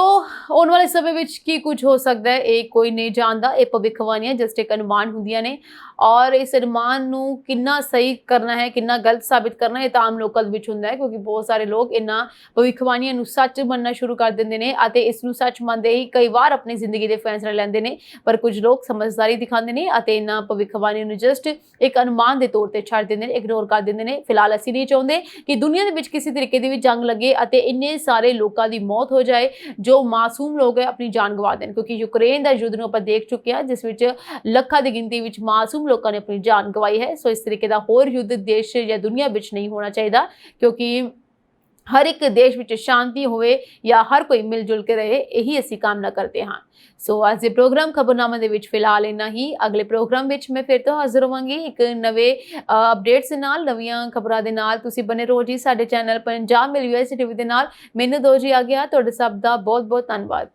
Speaker 1: ਆਉਣ ਵਾਲੇ ਸਮੇਂ ਵਿੱਚ ਕੀ ਕੁਝ ਹੋ ਸਕਦਾ ਹੈ ਇਹ ਕੋਈ ਨਹੀਂ ਜਾਣਦਾ। ਇਹ ਭਵਿੱਖਬਾਣੀਆਂ ਜਸਟ ਇੱਕ ਅਨੁਮਾਨ ਹੁੰਦੀਆਂ ਨੇ ਔਰ ਇਸ ਅਨੁਮਾਨ ਨੂੰ ਕਿੰਨਾ ਸਹੀ ਕਰਨਾ ਹੈ ਕਿੰਨਾ ਗਲਤ ਸਾਬਿਤ ਕਰਨਾ ਇਹ ਤਾਂ ਆਮ ਲੋਕਾਂ ਦੇ ਵਿੱਚ ਹੁੰਦਾ ਹੈ, ਕਿਉਂਕਿ ਬਹੁਤ ਸਾਰੇ ਲੋਕ ਇਹਨਾਂ ਭਵਿੱਖਬਾਣੀਆਂ ਨੂੰ ਸੱਚ ਮੰਨਣਾ ਸ਼ੁਰੂ ਕਰ ਦਿੰਦੇ ਨੇ ਅਤੇ ਇਸ ਨੂੰ ਸੱਚ ਮੰਨਦੇ ਹੀ ਕਈ ਵਾਰ ਆਪਣੀ ਜ਼ਿੰਦਗੀ ਦੇ ਫੈਸਲੇ ਲੈਂਦੇ ਨੇ। ਪਰ ਕੁਝ ਲੋਕ ਸਮਝਦਾਰੀ ਦਿਖਾਉਂਦੇ ਨੇ ਅਤੇ ਇਹਨਾਂ ਭਵਿੱਖਬਾਣੀਆਂ ਨੂੰ ਜਸਟ ਇੱਕ ਅਨੁਮਾਨ ਦੇ ਤੌਰ ਤੇ ਛੱਡ ਦਿੰਦੇ ਨੇ, ਇਗਨੋਰ ਕਰ ਦਿੰਦੇ ਨੇ। ਫਿਲਹਾਲ ਅਸੀਂ ਨਹੀਂ ਚਾਹੁੰਦੇ ਕਿ ਦੁਨੀਆ ਦੇ ਵਿੱਚ ਕਿਸੇ ਤਰੀਕੇ ਦੀ ਵੀ ਜੰਗ ਲੱਗੇ ਅਤੇ ਇੰਨੇ ਸਾਰੇ ਲੋਕਾਂ ਦੀ ਮੌਤ ਹੋ ਜਾਏ ਜੋ ਮਾਸੂਮ ਲੋਕ ਹੈ ਆਪਣੀ ਜਾਨ ਗਵਾ ਦੇਣ, ਕਿਉਂਕਿ ਯੂਕਰੇਨ ਦਾ ਯੁੱਧ ਨੂੰ ਆਪਾਂ ਦੇਖ ਚੁੱਕੇ ਹਾਂ ਜਿਸ ਵਿੱਚ ਲੱਖਾਂ ਦੀ ਗਿਣਤੀ ਵਿੱਚ ਮਾਸੂਮ ਲੋਕਾਂ ਨੇ ਆਪਣੀ ਜਾਨ ਗਵਾਈ ਹੈ। ਸੋ ਇਸ ਤਰੀਕੇ ਦਾ ਹੋਰ ਯੁੱਧ ਦੇਸ਼ ਜਾਂ ਦੁਨੀਆ ਵਿੱਚ ਨਹੀਂ ਹੋਣਾ ਚਾਹੀਦਾ, ਕਿਉਂਕਿ ਹਰ ਇੱਕ ਦੇਸ਼ ਵਿੱਚ ਸ਼ਾਂਤੀ ਹੋਵੇ ਜਾਂ ਹਰ ਕੋਈ ਮਿਲ ਜੁਲ ਕੇ ਰਹੇ, ਇਹੀ ਅਸੀਂ ਕਾਮਨਾ ਕਰਦੇ ਹਾਂ। ਸੋ ਅੱਜ ਦੇ ਪ੍ਰੋਗਰਾਮ ਖਬਰਨਾਮਾ ਦੇ ਵਿੱਚ ਫਿਲਹਾਲ ਇੰਨਾ ਹੀ। ਅਗਲੇ ਪ੍ਰੋਗਰਾਮ ਵਿੱਚ ਮੈਂ ਫਿਰ ਤੋਂ ਹਾਜ਼ਰ ਹੋਵਾਂਗੀ ਇੱਕ ਨਵੇਂ ਅਪਡੇਟਸ ਦੇ ਨਾਲ, ਨਵੀਆਂ ਖਬਰਾਂ ਦੇ ਨਾਲ। ਤੁਸੀਂ ਬਨੇ ਰਹੋ ਜੀ ਸਾਡੇ ਚੈਨਲ ਪੰਜਾਬ ਮਿਲ USA TV ਦੇ ਨਾਲ। ਮੈਨੂੰ ਦੋ ਜੀ ਆ ਗਿਆ। ਤੁਹਾਡੇ ਸਭ ਦਾ ਬਹੁਤ ਬਹੁਤ ਧੰਨਵਾਦ।